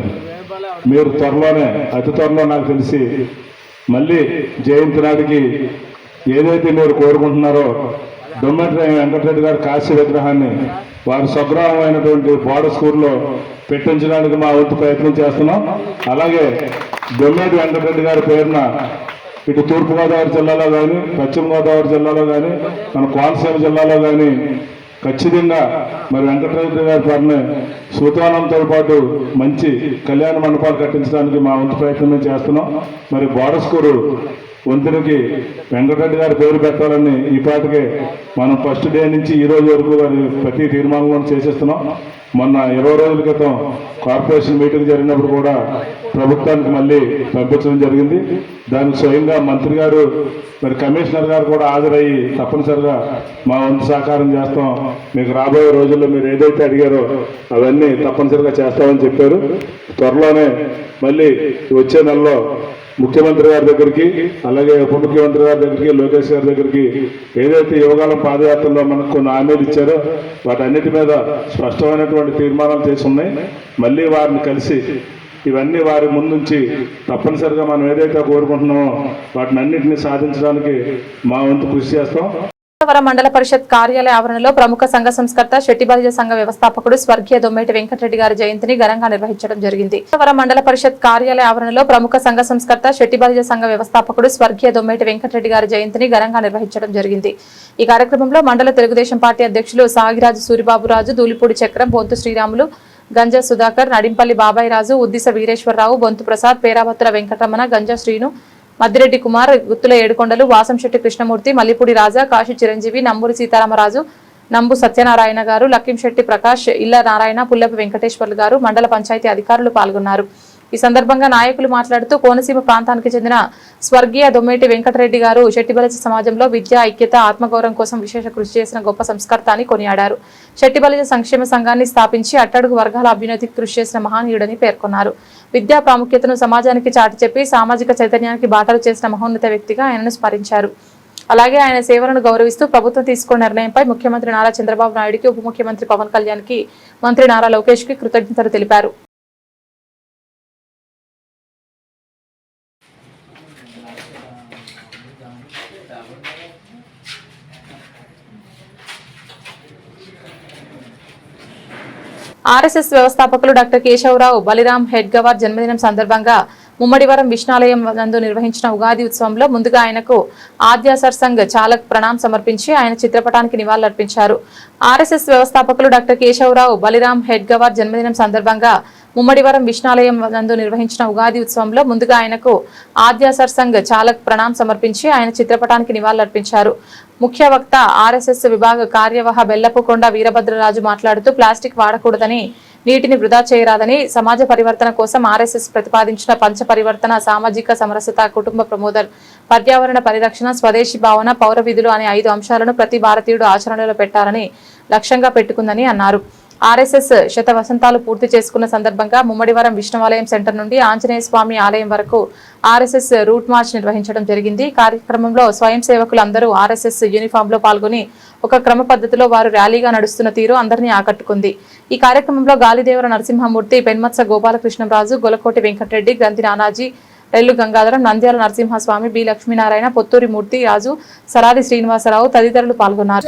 మీరు త్వరలోనే అతి త్వరలో నాకు తెలిసి మళ్ళీ జయంతి నాటికి ఏదైతే మీరు కోరుకుంటున్నారో దొమ్మెట్ల వెంకటరెడ్డి గారి కాశీ విగ్రహాన్ని వారి స్వగ్రామమైనటువంటి బోర్డర్ స్కూల్లో పెట్టించడానికి మా వంతు ప్రయత్నం చేస్తున్నాం. అలాగే దొమ్మేటి వెంకటరెడ్డి గారి పేరున ఇటు తూర్పుగోదావరి జిల్లాలో కానీ, పశ్చిమ గోదావరి జిల్లాలో కానీ, మన కోనసీమ జిల్లాలో కానీ ఖచ్చితంగా మరి వెంకటరెడ్డి గారి పేరున సూతానంతో పాటు మంచి కళ్యాణ మండపాలు కట్టించడానికి మా వంతు ప్రయత్నం చేస్తున్నాం. మరి బోర్డర్ స్కూలు వంతునికి వెంకటరెడ్డి గారి పేరు పెట్టాలని ఈపాటికే మనం ఫస్ట్ డే నుంచి ఈ రోజు వరకు ప్రతి తీర్మానంలో చేసేస్తున్నాం. మొన్న 20 రోజుల క్రితం కార్పొరేషన్ మీటింగ్ జరిగినప్పుడు కూడా ప్రభుత్వానికి మళ్ళీ పంపించడం జరిగింది. దానికి స్వయంగా మంత్రి గారు మరి కమిషనర్ గారు కూడా హాజరయ్యి తప్పనిసరిగా మా వంతు సహకారం చేస్తాం, మీకు రాబోయే రోజుల్లో మీరు ఏదైతే అడిగారో అవన్నీ తప్పనిసరిగా చేస్తామని చెప్పారు. త్వరలోనే మళ్ళీ వచ్చే నెలలో ముఖ్యమంత్రి గారి దగ్గరికి, అలాగే ఉప ముఖ్యమంత్రి గారి దగ్గరికి, లోకేష్ గారి దగ్గరికి ఏదైతే యువగాలం పాదయాత్రలో మనకు కొన్ని హామీలు ఇచ్చారో వాటన్నిటి మీద స్పష్టమైనటువంటి తీర్మానాలు చేసి ఉన్నాయి. మళ్ళీ వారిని కలిసి ఇవన్నీ వారి ముందుంచి తప్పనిసరిగా మనం ఏదైతే కోరుకుంటున్నామో వాటిని అన్నింటినీ సాధించడానికి మా వంతు కృషి చేస్తాం. మండల పరిషత్ కార్యాలయ ఆవరణలో ప్రముఖ సంఘ సంస్కర్త శెట్టిబలిజ సంఘ వ్యవస్థాపకుడు స్వర్గీయ దొమ్మేటి వెంకటరెడ్డి గారి జయంతిని ఘనంగా నిర్వహించడం జరిగింది. మండల పరిషత్ కార్యాలయ ఆవరణలో ప్రముఖ సంఘ సంస్కర్త శెట్టిబలిజ సంఘ వ్యవస్థాపకుడు స్వర్గీయ దొమ్మేటి వెంకటరెడ్డి గారి జయంతిని ఘనంగా నిర్వహించడం జరిగింది. ఈ కార్యక్రమంలో మండల తెలుగుదేశం పార్టీ అధ్యక్షులు సాగిరాజు సూరిబాబురాజు, దూలిపూడి చక్రం, బొంతు శ్రీరాములు, గంజా సుధాకర్, నడింపల్లి బాబాయి రాజు, ఉద్దిస వీరేశ్వరరావు, బొంతు ప్రసాద్, పేరాభత్తుల వెంకటరమణ, గంజా శ్రీను, మద్దిరెడ్డి కుమార్, గుత్తుల ఏడుకొండలు, వాసంశెట్టి కృష్ణమూర్తి, మల్లిపూడి రాజా, కాశీ చిరంజీవి, నంబూరి సీతారామరాజు, నంబు సత్యనారాయణ గారు, లక్కింశెట్టి ప్రకాష్, ఇళ్ల నారాయణ, పుల్లపు వెంకటేశ్వర్లు గారు, మండల పంచాయతీ అధికారులు పాల్గొన్నారు. ఈ సందర్భంగా నాయకులు మాట్లాడుతూ కోనసీమ ప్రాంతానికి చెందిన స్వర్గీయ దొమ్మేటి వెంకటరెడ్డి గారు శెట్టిబలిజ సమాజంలో విద్య, ఐక్యత, ఆత్మగౌరవం కోసం విశేష కృషి చేసిన గొప్ప సంస్కర్త అని కొనియాడారు. శెట్టిబలిజ సంక్షేమ సంఘాన్ని స్థాపించి అట్టడుగు వర్గాల అభ్యున్నతికి కృషి చేసిన మహనీయుడని పేర్కొన్నారు. విద్యా ప్రాముఖ్యతను సమాజానికి చాటి చెప్పి సామాజిక చైతన్యానికి బాటలు చేసిన మహోన్నత వ్యక్తిగా ఆయనను స్మరించారు. అలాగే ఆయన సేవలను గౌరవిస్తూ ప్రభుత్వం తీసుకున్న నిర్ణయంపై ముఖ్యమంత్రి నారా చంద్రబాబు నాయుడుకి, ఉప ముఖ్యమంత్రి పవన్ కళ్యాణ్ కి, మంత్రి నారా లోకేష్ కి కృతజ్ఞతలు తెలిపారు. ఆర్ఎస్ఎస్ వ్యవస్థాపకులు డాక్టర్ కేశవరావు బలిరామ్ హెడ్గవార్ జన్మదినం సందర్భంగా ముమ్మడివరం విష్ణాలయం నందు నిర్వహించిన ఉగాది ఉత్సవంలో ముందుగా ఆయనకు ఆద్యాసర్ సంఘ్ చాలక్ ప్రణామ్ సమర్పించి ఆయన చిత్రపటానికి నివాళులర్పించారు. ఆర్ఎస్ఎస్ వ్యవస్థాపకులు డాక్టర్ కేశవరావు బలిరామ్ హెడ్గవార్ జన్మదినం సందర్భంగా ముమ్మడివరం విష్ణాలయం నందు నిర్వహించిన ఉగాది ఉత్సవంలో ముందుగా ఆయనకు ఆద్యాసర్ సంఘ్ చాలక్ ప్రణామ్ సమర్పించి ఆయన చిత్రపటానికి నివాళులర్పించారు. ముఖ్య వక్త ఆర్ఎస్ఎస్ విభాగ కార్యవాహ బెల్లపుకొండ వీరభద్రరాజు మాట్లాడుతూ ప్లాస్టిక్ వాడకూడదని నీటిని వృధా చేయరాదని, సమాజ పరివర్తన కోసం ఆర్ఎస్ఎస్ ప్రతిపాదించిన పంచ పరివర్తన, సామాజిక సమరసత, కుటుంబ ప్రమోదం, పర్యావరణ పరిరక్షణ, స్వదేశీ భావన, పౌర విధులు అనే 5 అంశాలను ప్రతి భారతీయుడు ఆచరణలో పెట్టాలని లక్ష్యంగా పెట్టుకుందని అన్నారు. ఆర్ఎస్ఎస్ శత వసంతాలు పూర్తి చేసుకున్న సందర్భంగా ముమ్మడివరం విష్ణువాలయం సెంటర్ నుండి ఆంజనేయ స్వామి ఆలయం వరకు ఆర్ఎస్ఎస్ రూట్ మార్చ్ నిర్వహించడం జరిగింది. కార్యక్రమంలో స్వయం సేవకులు అందరూ ఆర్ఎస్ఎస్ యూనిఫామ్ లో పాల్గొని ఒక క్రమ పద్ధతిలో వారు ర్యాలీగా నడుస్తున్న తీరు అందరినీ ఆకట్టుకుంది. ఈ కార్యక్రమంలో గాలిదేవర నరసింహమూర్తి, పెన్మత్స గోపాలకృష్ణరాజు, గొలకోటి వెంకటరెడ్డి, గ్రంథి నానాజీ, రెల్లు గంగాధరం, నంద్యాల నరసింహస్వామి, బి లక్ష్మీనారాయణ, పొత్తూరి మూర్తి రాజు, సలాది శ్రీనివాసరావు తదితరులు పాల్గొన్నారు.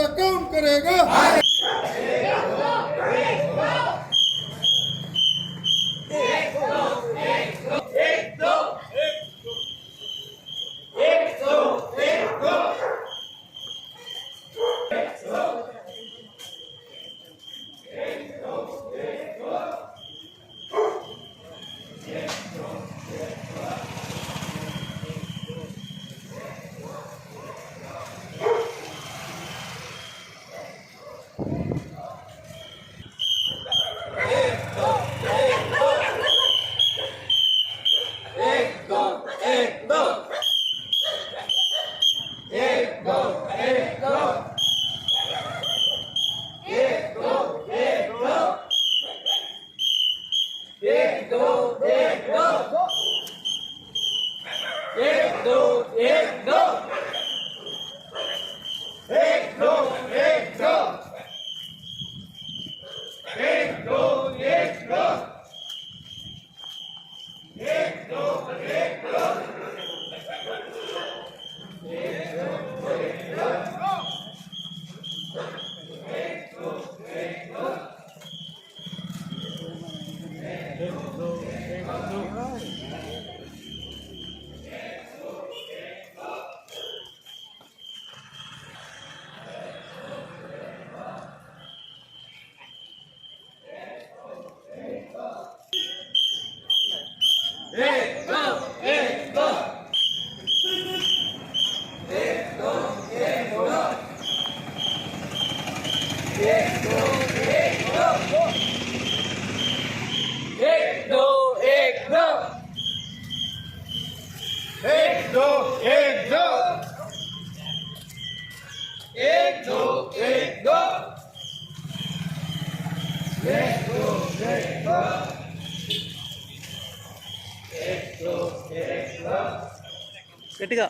గట్టిగా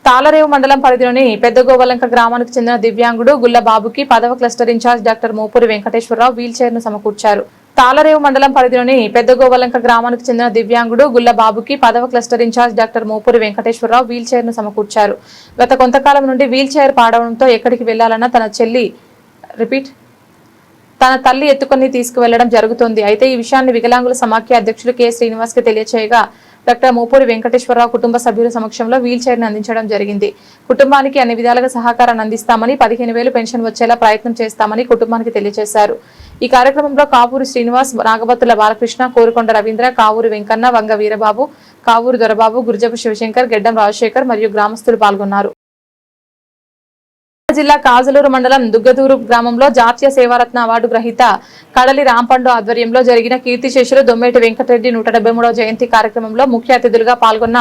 తాళరేవు మండలం పరిధిలోని పెద్దగోవలంక గ్రామానికి చెందిన దివ్యాంగుడు గుల్లబాబుకి 10వ cluster in charge doctor Mopuri Venkateswararao wheel chair ను సమకూర్చారు. తాళరేవు మండలం పరిధిలోని పెద్దగోవలంక గ్రామానికి చెందిన దివ్యాంగుడు గుల్లబాబుకి 10వ cluster in charge doctor Mopuri Venkateswararao wheel chair ను సమకూర్చారు. గత కొంతకాలం నుండి వీల్ చైర్ పాడవడంతో ఎక్కడికి వెళ్లాలన్నా తన తల్లి ఎత్తుకొని తీసుకువెళ్లడం జరుగుతోంది. అయితే ఈ విషయాన్ని వికలాంగుల సమాఖ్య అధ్యక్షులు కె శ్రీనివాస్ కి తెలియచేయగా డాక్టర్ మోపూరి వెంకటేశ్వరరావు కుటుంబ సభ్యుల సమక్షంలో వీల్ చైర్ ను అందించడం జరిగింది. కుటుంబానికి అన్ని విధాలుగా సహకారాన్ని అందిస్తామని, 15,000 పెన్షన్ వచ్చేలా ప్రయత్నం చేస్తామని కుటుంబానికి తెలియజేశారు. ఈ కార్యక్రమంలో కావూరి శ్రీనివాస్, నాగబత్తుల బాలకృష్ణ, కోరుకొండ రవీంద్ర, కావూరి వెంకన్న, వంగ వీరబాబు, కావూరి దొరబాబు, గుర్జపు శివశంకర్, గెడ్డం రాజశేఖర్ మరియు గ్రామస్తులు పాల్గొన్నారు. జిల్లా కాజలూరు మండలం దుగ్గదూరు గ్రామంలో జాతీయ సేవారత్న అవార్డు గ్రహీత కడలి రాంపండు ఆధ్వర్యంలో జరిగిన కీర్తిశేషులు దొమ్మేటి వెంకటరెడ్డి 173వ జయంతి కార్యక్రమంలో ముఖ్య అతిథులుగా పాల్గొన్న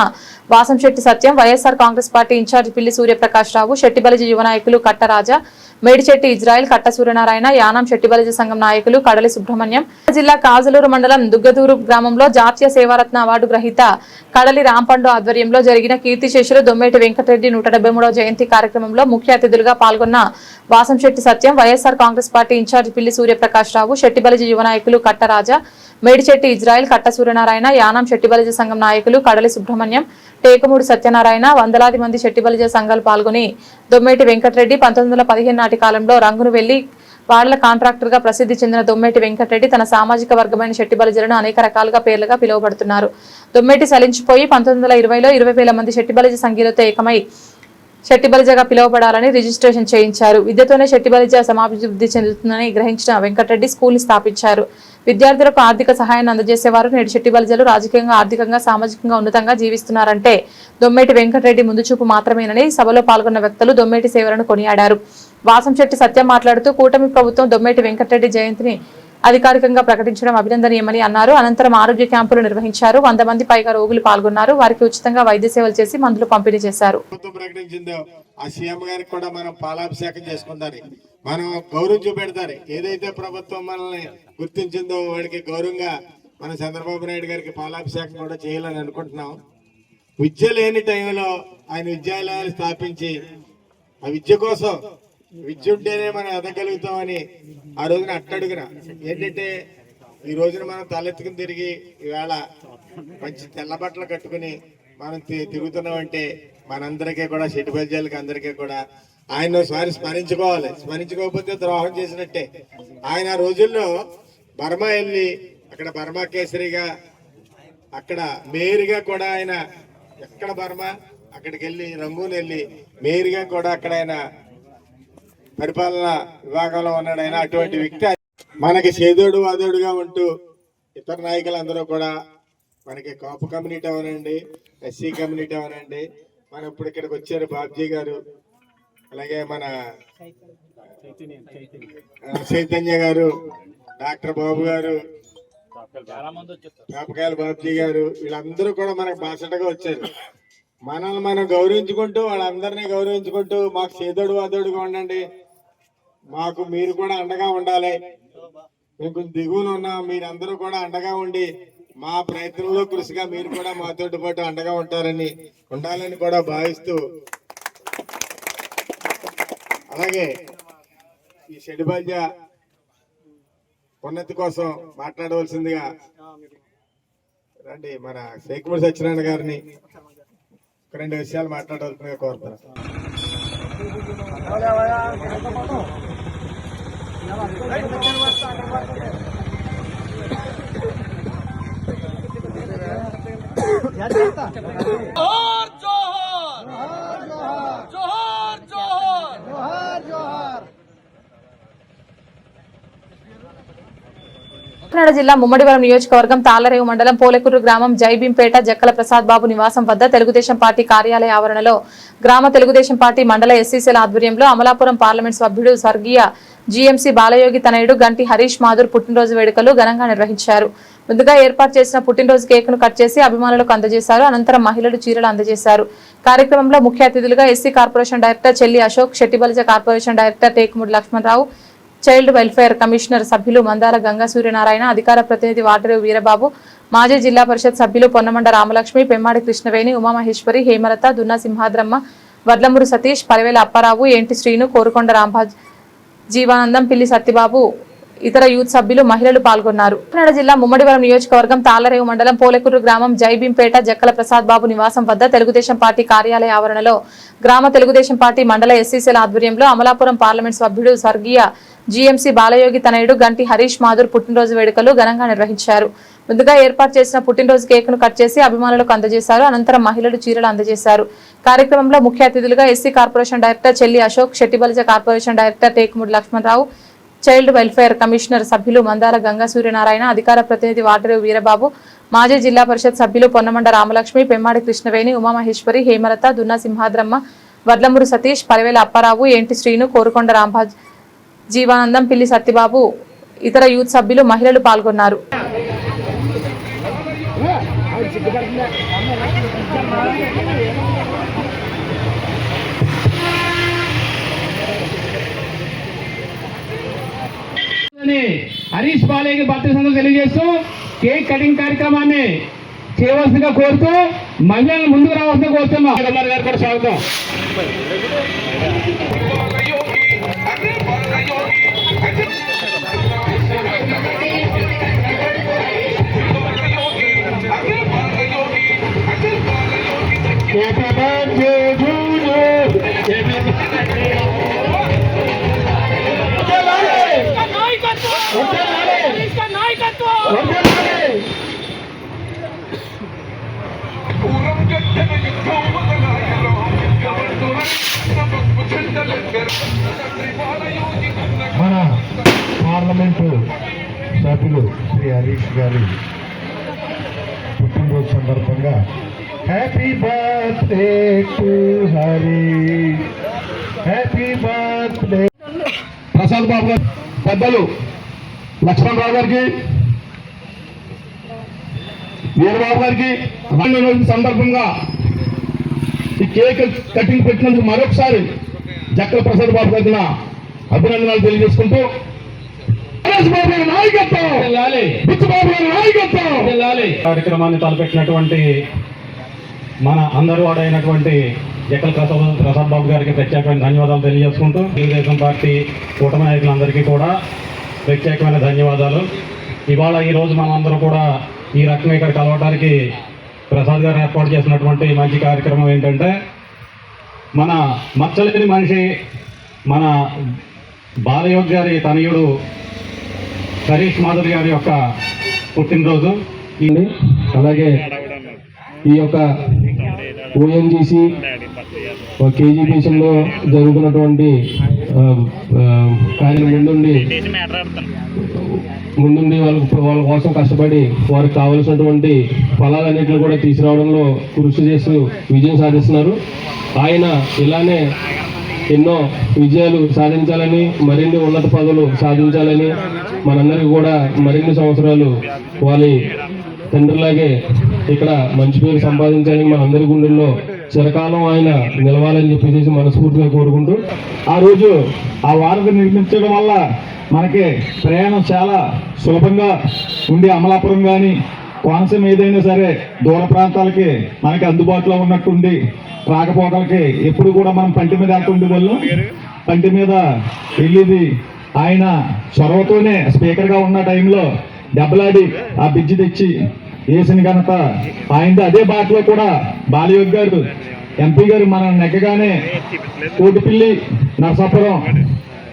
వాసంశెట్టి సత్యం, వైఎస్ఆర్ కాంగ్రెస్ పార్టీ ఇన్ఛార్జి పిల్లి సూర్యప్రకాష్ రావు, శెట్టిబలిజి యువ నాయకులు కట్టరాజా, మేడిచెట్టి ఇజ్రాయిల్, కట్ట సూర్యనారాయణ, యానాం శెట్టిబలిజి సంఘం నాయకులు కడలి సుబ్రహ్మణ్యం. జిల్లా కాజలూరు మండలం దుగ్గదూరు గ్రామంలో జాతీయ సేవారత్న అవార్డు గ్రహీత కడలి రాంపండు ఆధ్వర్యంలో జరిగిన కీర్తిశేషులు దొమ్మేటి వెంకటరెడ్డి 173వ జయంతి కార్యక్రమంలో ముఖ్య అతిథులుగా పాల్గొన్న వాసంశెట్టి సత్యం, వైఎస్ఆర్ కాంగ్రెస్ పార్టీ ఇన్ఛార్జి పిల్లి సూర్యప్రకాష్ రావు, శెట్టిబలిజి యువ నాయకులు కట్టరాజా, మేడిచెట్టి ఇజ్రాయిల్, కట్ట సూర్యనారాయణ, యానాం శెట్టిబలిజి సంఘం నాయకులు కడలి సుబ్రహ్మణ్యం, టేకమూడి సత్యనారాయణ, వందలాది మంది శెట్టిబలిజ సంఘాలు పాల్గొని దొమ్మేటి వెంకటరెడ్డి 1915 నాటి కాలంలో రంగును వెళ్లి వాళ్ల కాంట్రాక్టర్ గా ప్రసిద్ధి చెందిన దొమ్మేటి వెంకటరెడ్డి తన సామాజిక వర్గమైన శెట్టిబలిజలను అనేక రకాలుగా పేర్లుగా పిలువబడుతున్నారు. దొమ్మేటి సలించిపోయి 1920లో 20,000 మంది శెట్టిబలిజ సంఘీలతో ఏకమై శెట్టిబలిజగా పిలువబడాలని రిజిస్ట్రేషన్ చేయించారు. విద్యతోనే శెట్టిబలిజ సమాభివృద్ధి చెందుతుందని గ్రహించిన వెంకటరెడ్డి స్కూల్ ని స్థాపించారు. విద్యార్థులకు ఆర్థిక సహాయాన్ని అందజేసేవారు. నేడు శెట్టిబలిజలు రాజకీయంగా, ఆర్థికంగా, సామాజికంగా ఉన్నతంగా జీవిస్తున్నారంటే దొమ్మేటి వెంకటరెడ్డి ముందు చూపు మాత్రమేనని సభలో పాల్గొన్న వ్యక్తులు దొమ్మేటి సేవలను కొనియాడారు. వాసంశెట్టి సత్యం మాట్లాడుతూ కూటమి ప్రభుత్వం దొమ్మేటి వెంకటరెడ్డి జయంతిని అధికారికంగా ప్రకటించడం అభినందనీయమని అన్నారు. అనంతరం ఆరోగ్య క్యాంపులు నిర్వహించారు. 100 మంది పైగా రోగులు పాల్గొన్నారు. వారికి ఉచితంగా వైద్య సేవలు చేసి మందులు పంపిణీ చేశారు. ప్రకటించిందో ఆ సీఎం గారికి కూడా మనం పాలాభిషేకం చేసుకుందాం, మనం గౌరవం చూపెడతారు. ఏదైతే ప్రభుత్వం మనల్ని గుర్తించిందో వాడికి గౌరవంగా మన చంద్రబాబు నాయుడు గారికి పాలాభిషేకం కూడా చేయాలని అనుకుంటున్నాం. విద్య లేని టైంలో ఆయన విద్యాలయాలు స్థాపించి ఆ విద్య కోసం, విద్య ఉంటేనే మనం ఎదగలుగుతామని ఆ రోజున అట్టడుగున ఏంటంటే ఈ రోజున మనం తలెత్తుకుని తిరిగి ఈవేళ మంచి తెల్ల బట్టలు కట్టుకుని మనం తిరుగుతున్నామంటే మనందరికీ కూడా శెట్టిబలిజాలకి అందరికీ కూడా ఆయన ఒకసారి స్మరించుకోవాలి. స్మరించుకోకపోతే ద్రోహం చేసినట్టే. ఆయన ఆ రోజుల్లో బర్మా వెళ్ళి అక్కడ బర్మా కేసరిగా, అక్కడ మేయర్గా కూడా ఆయన, ఎక్కడ బర్మా అక్కడికి వెళ్ళి రంగూన్ వెళ్ళి మేయర్గా కూడా అక్కడ ఆయన పరిపాలన విభాగంలో ఉన్నాడు. ఆయన అటువంటి వ్యక్తి. మనకి చేదోడు వాదోడుగా ఉంటూ ఇతర నాయకులందరూ కూడా మనకి కాపు కమ్యూనిటీ అవనండి, ఎస్సీ కమ్యూనిటీ అవనండి, మన ఇప్పుడు ఇక్కడికి వచ్చారు బాబ్జీ గారు, అలాగే మన చైతన్య గారు, డాక్టర్ బాబు గారు, కాపకాయల బాబ్జీ గారు, వీళ్ళందరూ కూడా మనకు బాసటగా వచ్చారు. మనల్ని మనం గౌరవించుకుంటూ వాళ్ళందరినీ గౌరవించుకుంటూ మాకు చేదోడు వాదోడుగా ఉండండి, మాకు మీరు కూడా అండగా ఉండాలి, మేము కొంచెం దిగువన ఉన్నాం, మీరందరూ కూడా అండగా ఉండి మా ప్రయత్నంలో కృషిగా మీరు కూడా మాతో పాటు అండగా ఉండాలని కూడా భావిస్తూ, అలాగే ఈ శెట్టిబలిజ ఉన్నతి కోసం మాట్లాడవలసిందిగా రండి మన టేకమూడి సత్యనారాయణ గారిని 2 విషయాలు మాట్లాడవలసిందిగా కోరుతాను. కాకినాడ జిల్లా ముమ్మడివరం నియోజకవర్గం తాళ్లరేవు మండలం పోలేకూరు గ్రామం జైబీంపేట జక్కల ప్రసాద్ బాబు నివాసం వద్ద తెలుగుదేశం పార్టీ కార్యాలయ ఆవరణలో గ్రామ తెలుగుదేశం పార్టీ మండల ఎస్సీసీల ఆధ్వర్యంలో అమలాపురం పార్లమెంట్ సభ్యుడు స్వర్గీయ జీఎంసీ బాలయోగి తనయుడు గంటి హరీష్ మాధుర్ పుట్టినరోజు వేడుకలు ఘనంగా నిర్వహించారు. ముందుగా ఏర్పాటు చేసిన పుట్టినరోజు కేకును కట్ చేసి అభిమానులకు అందజేశారు. అనంతరం మహిళలు చీరలు అందజేశారు. కార్యక్రమంలో ముఖ్య అతిథులుగా SC corporation director Chelli Ashok, Shettibalija corporation director Tekamudi Lakshmanarao, child welfare commissioner సభ్యులు మందాల గంగా సూర్యనారాయణ, అధికార ప్రతినిధి వాటరేవు వీరబాబు, మాజీ జిల్లా పరిషత్ సభ్యులు పొన్నమండ రామలక్ష్మి, పెమ్మాడి కృష్ణవేణి, ఉమామహేశ్వరి, హేమలత, దున్నా సింహాద్రమ్మ, వడ్లమూరు సతీష్, పరివేల అప్పారావు, ఏంటి శ్రీను, కోరుకొండ రాంబాజ్, జీవానందం, పిల్లి సత్యబాబు, ఇతర యూత్ సభ్యులు, మహిళలు పాల్గొన్నారు. కాకినాడ జిల్లా ముమ్మడివరం నియోజకవర్గం తాళ్లరేవు మండలం పోలేకూరు గ్రామం జైబీంపేట జక్కల ప్రసాద్ బాబు నివాసం వద్ద తెలుగుదేశం పార్టీ కార్యాలయ ఆవరణలో గ్రామ తెలుగుదేశం పార్టీ మండల ఎస్సీసీల ఆధ్వర్యంలో అమలాపురం పార్లమెంట్ సభ్యుడు స్వర్గీయ జీఎంసీ బాలయోగి తనయుడు గంటి హరీష్ మాధుర్ పుట్టినరోజు వేడుకలు ఘనంగా నిర్వహించారు. ముందుగా ఏర్పాటు చేసిన పుట్టినరోజు కేకును కట్ చేసి అభిమానులకు అందజేశారు. అనంతరం మహిళలు చీరలు అందజేశారు. కార్యక్రమంలో ముఖ్య అతిథులుగా SC corporation director Chelli Ashok, Shettibalija corporation director Tekamudi Lakshmanarao, child welfare commissioner సభ్యులు మందాల గంగా సూర్యనారాయణ, అధికార ప్రతినిధి వాటరేవు వీరబాబు, మాజీ జిల్లా పరిషత్ సభ్యులు పొన్నమండ రామలక్ష్మి, పెమ్మాడి కృష్ణవేణి, ఉమామహేశ్వరి, హేమలత, దున్నా సింహాద్రమ్మ, వడ్లమూరు సతీష్, పరివేల అప్పారావు, ఏంటి శ్రీను, కోరుకొండ రాంబాజ్, జీవానందం, పిల్లి సత్యబాబు, ఇతర యూత్ సభ్యులు, మహిళలు పాల్గొన్నారు. హరీష్ బాలయ్యకి భర్తీ సందర్భంగా తెలియజేస్తూ కేక్ కటింగ్ కార్యక్రమాన్ని చేయవలసిందిగా కోరుతూ మహిళలను ముందుకు రావాల్సిందిగా కోరుతున్నాం. గారు కూడా స్వాగతం. మన పార్లమెంటు సభ్యులు శ్రీ హరీష్ గారి పుట్టినరోజు సందర్భంగా happy birthday to Harish, happy birthday. Prasad Babu గారు, పెద్దలు లక్ష్మణరావు గారికి, వీరబాబు గారికి రోజు సందర్భంగా ఈ కేక్ కటింగ్ పెట్టినందుకు మరొకసారి జక్కల ప్రసాద్ బాబు గారికి నా అభినందనలు తెలియజేసుకుంటూ కార్యక్రమాన్ని తలపెట్టినటువంటి మన అందరూ వాడైనటువంటి జక్కల ప్రసాద్ బాబు గారికి ప్రత్యేకమైన ధన్యవాదాలు తెలియజేసుకుంటూ తెలుగుదేశం పార్టీ కూటమి నాయకులందరికీ కూడా ప్రత్యేకమైన ధన్యవాదాలు. ఇవాళ ఈరోజు మనం అందరూ కూడా ఈ రకంగా ఇక్కడ కలవడానికి ప్రసాద్ గారు ఏర్పాటు చేసినటువంటి మంచి కార్యక్రమం ఏంటంటే, మన మచ్చలేని మనిషి మన బాలయోగ్ గారి తనయుడు హరీష్ మాధురి గారి యొక్క పుట్టినరోజు. అలాగే ఈ యొక్క ఓఎన్జీసీ కేజీపీసీలో జరుగుతున్నటువంటి కార్యం ముందుండి వాళ్ళ కోసం కష్టపడి వారికి కావలసినటువంటి ఫలాలన్నింటినీ కూడా తీసుకురావడంలో కృషి చేస్తూ విజయం సాధిస్తున్నారు. ఆయన ఇలానే ఎన్నో విజయాలు సాధించాలని, మరిన్ని ఉన్నత పదవులు సాధించాలని, మనందరికీ కూడా మరిన్ని సంవత్సరాలు వాళ్ళ తండ్రిలాగే ఇక్కడ మంచి పేరు సంపాదించాలని, మనందరి గుండెల్లో చిరకాలం ఆయన నిలవాలని చెప్పేసి మనస్ఫూర్తిగా కోరుకుంటూ, ఆ రోజు ఆ వారధి నిర్మించడం వల్ల మనకి ప్రయాణం చాలా సులభంగా ఉండి అమలాపురం కానీ కోనసీమ ఏదైనా సరే దూర ప్రాంతాలకి మనకి అందుబాటులో ఉన్నట్టుండి రాకపోకలకి ఎప్పుడు కూడా మనం పంటి మీద వెళ్తుండే వాళ్ళు. పంటి మీద వెళ్ళేది ఆయన చొరవతోనే స్పీకర్గా ఉన్న టైంలో దెబ్బలాడి ఆ బ్రిడ్జి తెచ్చి వేసిన ఘనత ఆయనది. అదే బాటలో కూడా బాలయోగ్ గారు ఎంపీ గారు మనం నెగ్గగానే Kotipalli Narasapuram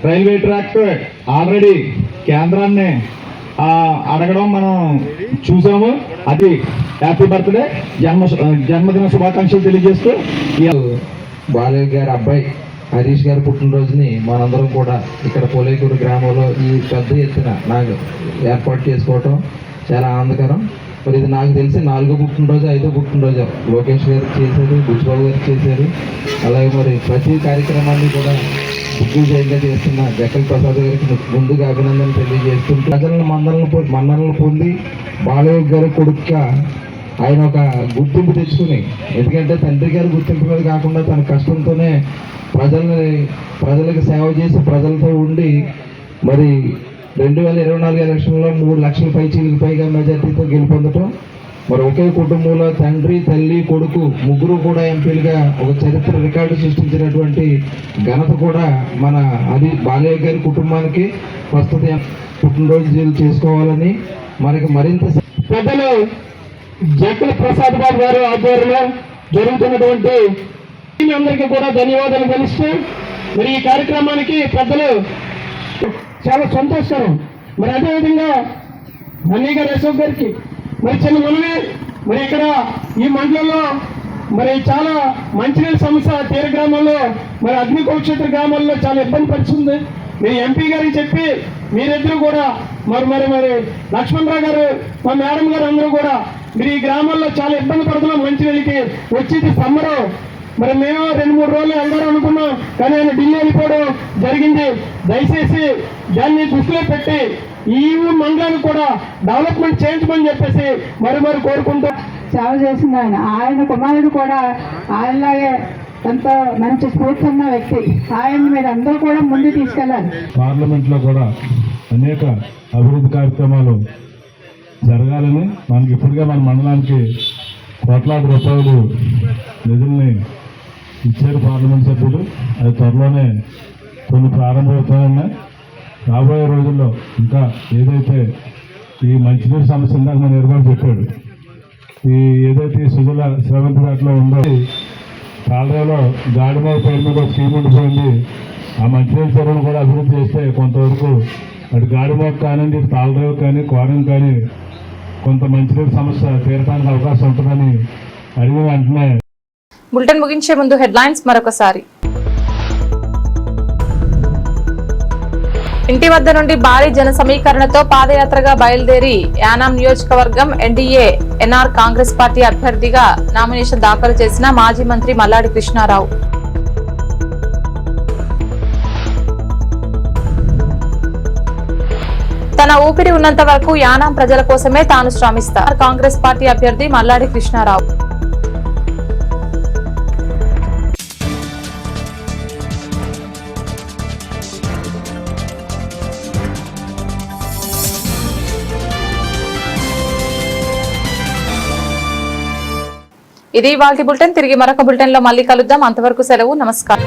railway track already కేంద్రాన్ని అడగడం మనం చూసాము. అది హ్యాపీ బర్త్డే, జన్మదిన శుభాకాంక్షలు తెలియజేస్తూ బాలయ్య గారి అబ్బాయి హరీష్ గారి పుట్టినరోజుని మనందరం కూడా ఇక్కడ పోలేకూరు గ్రామంలో ఈ పెద్ద ఎత్తున నాకు ఏర్పాటు చేసుకోవటం చాలా ఆనందకరం. మరి ఇది నాకు తెలిసి 4వ పుట్టినరోజు 5వ పుట్టినరోజు లోకేష్ గారికి చేశారు, బుజ్జిబాబు గారికి చేశారు. అలాగే మరి ప్రతి కార్యక్రమాన్ని కూడా దిగ్విజయంగా చేస్తున్న జక్కల ప్రసాద్ గారికి ముందుగా అభినందనలు తెలియజేస్తుంటూ ప్రజలను మన్ననలు పొంది బాలయ్య గారి కొడుకుగా ఆయన ఒక గుర్తింపు తెచ్చుకుని, ఎందుకంటే తండ్రి గారి గుర్తింపు మీద కాకుండా తన కష్టంతోనే ప్రజలకు సేవ చేసి ప్రజలతో ఉండి మరి 2024 ఎలక్షన్లో 3 లక్షల పైగా మెజార్టీతో గెలుపొందటం, మరి ఒకే కుటుంబంలో తండ్రి, తల్లి, కొడుకు ముగ్గురు కూడా ఎంపీలుగా ఒక చరిత్ర రికార్డు సృష్టించినటువంటి ఘనత కూడా మన అది బాలయ్య గారి కుటుంబానికి ప్రస్తుత పుట్టినరోజు చేసుకోవాలని మనకి మరింత పెద్దలు జక్కల ప్రసాద్ బాబు గారు ఆధ్వర్యంలో జరుగుతున్నటువంటి అందరికీ కూడా ధన్యవాదాలు తెలుస్తూ, మరి ఈ కార్యక్రమానికి పెద్దలు చాలా సంతోషకరం. మరి అదేవిధంగా అన్నయ్య గారు అశోక్ గారికి మరి చిన్న మనమే, మరి ఇక్కడ ఈ మండలంలో మరి చాలా మంచినీళ్ళ సమస్య తీర గ్రామాల్లో మరి అగ్నికోక్షేత్ర గ్రామాల్లో చాలా ఇబ్బంది పరిచింది. మీరు ఎంపీ గారికి చెప్పి మీరిద్దరూ కూడా మరి లక్ష్మణరావు గారు, మా మేడం గారు అందరూ కూడా మీరు ఈ గ్రామాల్లో చాలా ఇబ్బంది పడుతున్నాం, మంచినీళ్ళకి వచ్చేది సమ్మరు మరి మేము 2-3 రోజులు వెళ్దాం అనుకున్నాం, కానీ ఆయన ఢిల్లీ వెళ్ళిపోవడం జరిగింది. దయచేసి దాన్ని దృష్టిలో పెట్టి ఈ మండలానికి కూడా డెవలప్మెంట్ చేయించమని చెప్పేసి మరి కోరుకుంటూ సేవ చేసింది ఆయన కుమారుడు కూడా ఆయనలాగే ఎంతో మంచి స్ఫూర్తి ఉన్న వ్యక్తి. ఆయన మీరు అందరూ కూడా ముందు తీసుకెళ్ళాలి. పార్లమెంట్లో కూడా అనేక అభివృద్ధి కార్యక్రమాలు జరగాలని మనకి ఇప్పటికే మన మండలానికి కోట్లాది రూపాయలు నిధుల్ని ఇచ్చారు పార్లమెంట్ సభ్యులు. అది త్వరలోనే కొన్ని ప్రారంభమవుతాయన్నాయి. రాబోయే రోజుల్లో ఇంకా ఏదైతే ఈ మంచినీటి సమస్య ఇందాక మన నిర్మాణం చెప్పాడు, ఈ ఏదైతే ఈ సుజల శ్రవంతి ఘాట్లో ఉందో కాలువలో గాడిమో పేరు మీద స్కీమ్ ఉండిపోయింది. ఆ మంచినీటి చెరువును కూడా అభివృద్ధి చేస్తే కొంతవరకు అటు గాడిమోకు కానివ్వండి, తాళరేవు కానీ, కోరం కానీ కొంత మంచినీటి సమస్య తీరడానికి అవకాశం ఉంటుందని అడిగిన వెంటనే. బులెటిన్ ముగించే ముందు హెడ్లైన్స్ మరొకసారి. ఇంటి వద్ద నుండి భారీ జన సమీకరణతో పాదయాత్రగా బయలుదేరి యానాం నియోజకవర్గం ఎన్డీఏ ఎన్ఆర్ కాంగ్రెస్ పార్టీ అభ్యర్థిగా నామినేషన్ దాఖలు చేసిన మాజీ మంత్రి మల్లాడి కృష్ణారావు. తన ఊపిరి ఉన్నంత వరకు యానాం ప్రజల కోసమే తాను శ్రమిస్తా కాంగ్రెస్ పార్టీ అభ్యర్థి మల్లాడి కృష్ణారావు. ఇది ఇవాల్టి బులెటిన్. తిరిగి మరొక బులెటిన్ లో మళ్ళీ కలుద్దాం. అంతవరకు సెలవు. నమస్కారం.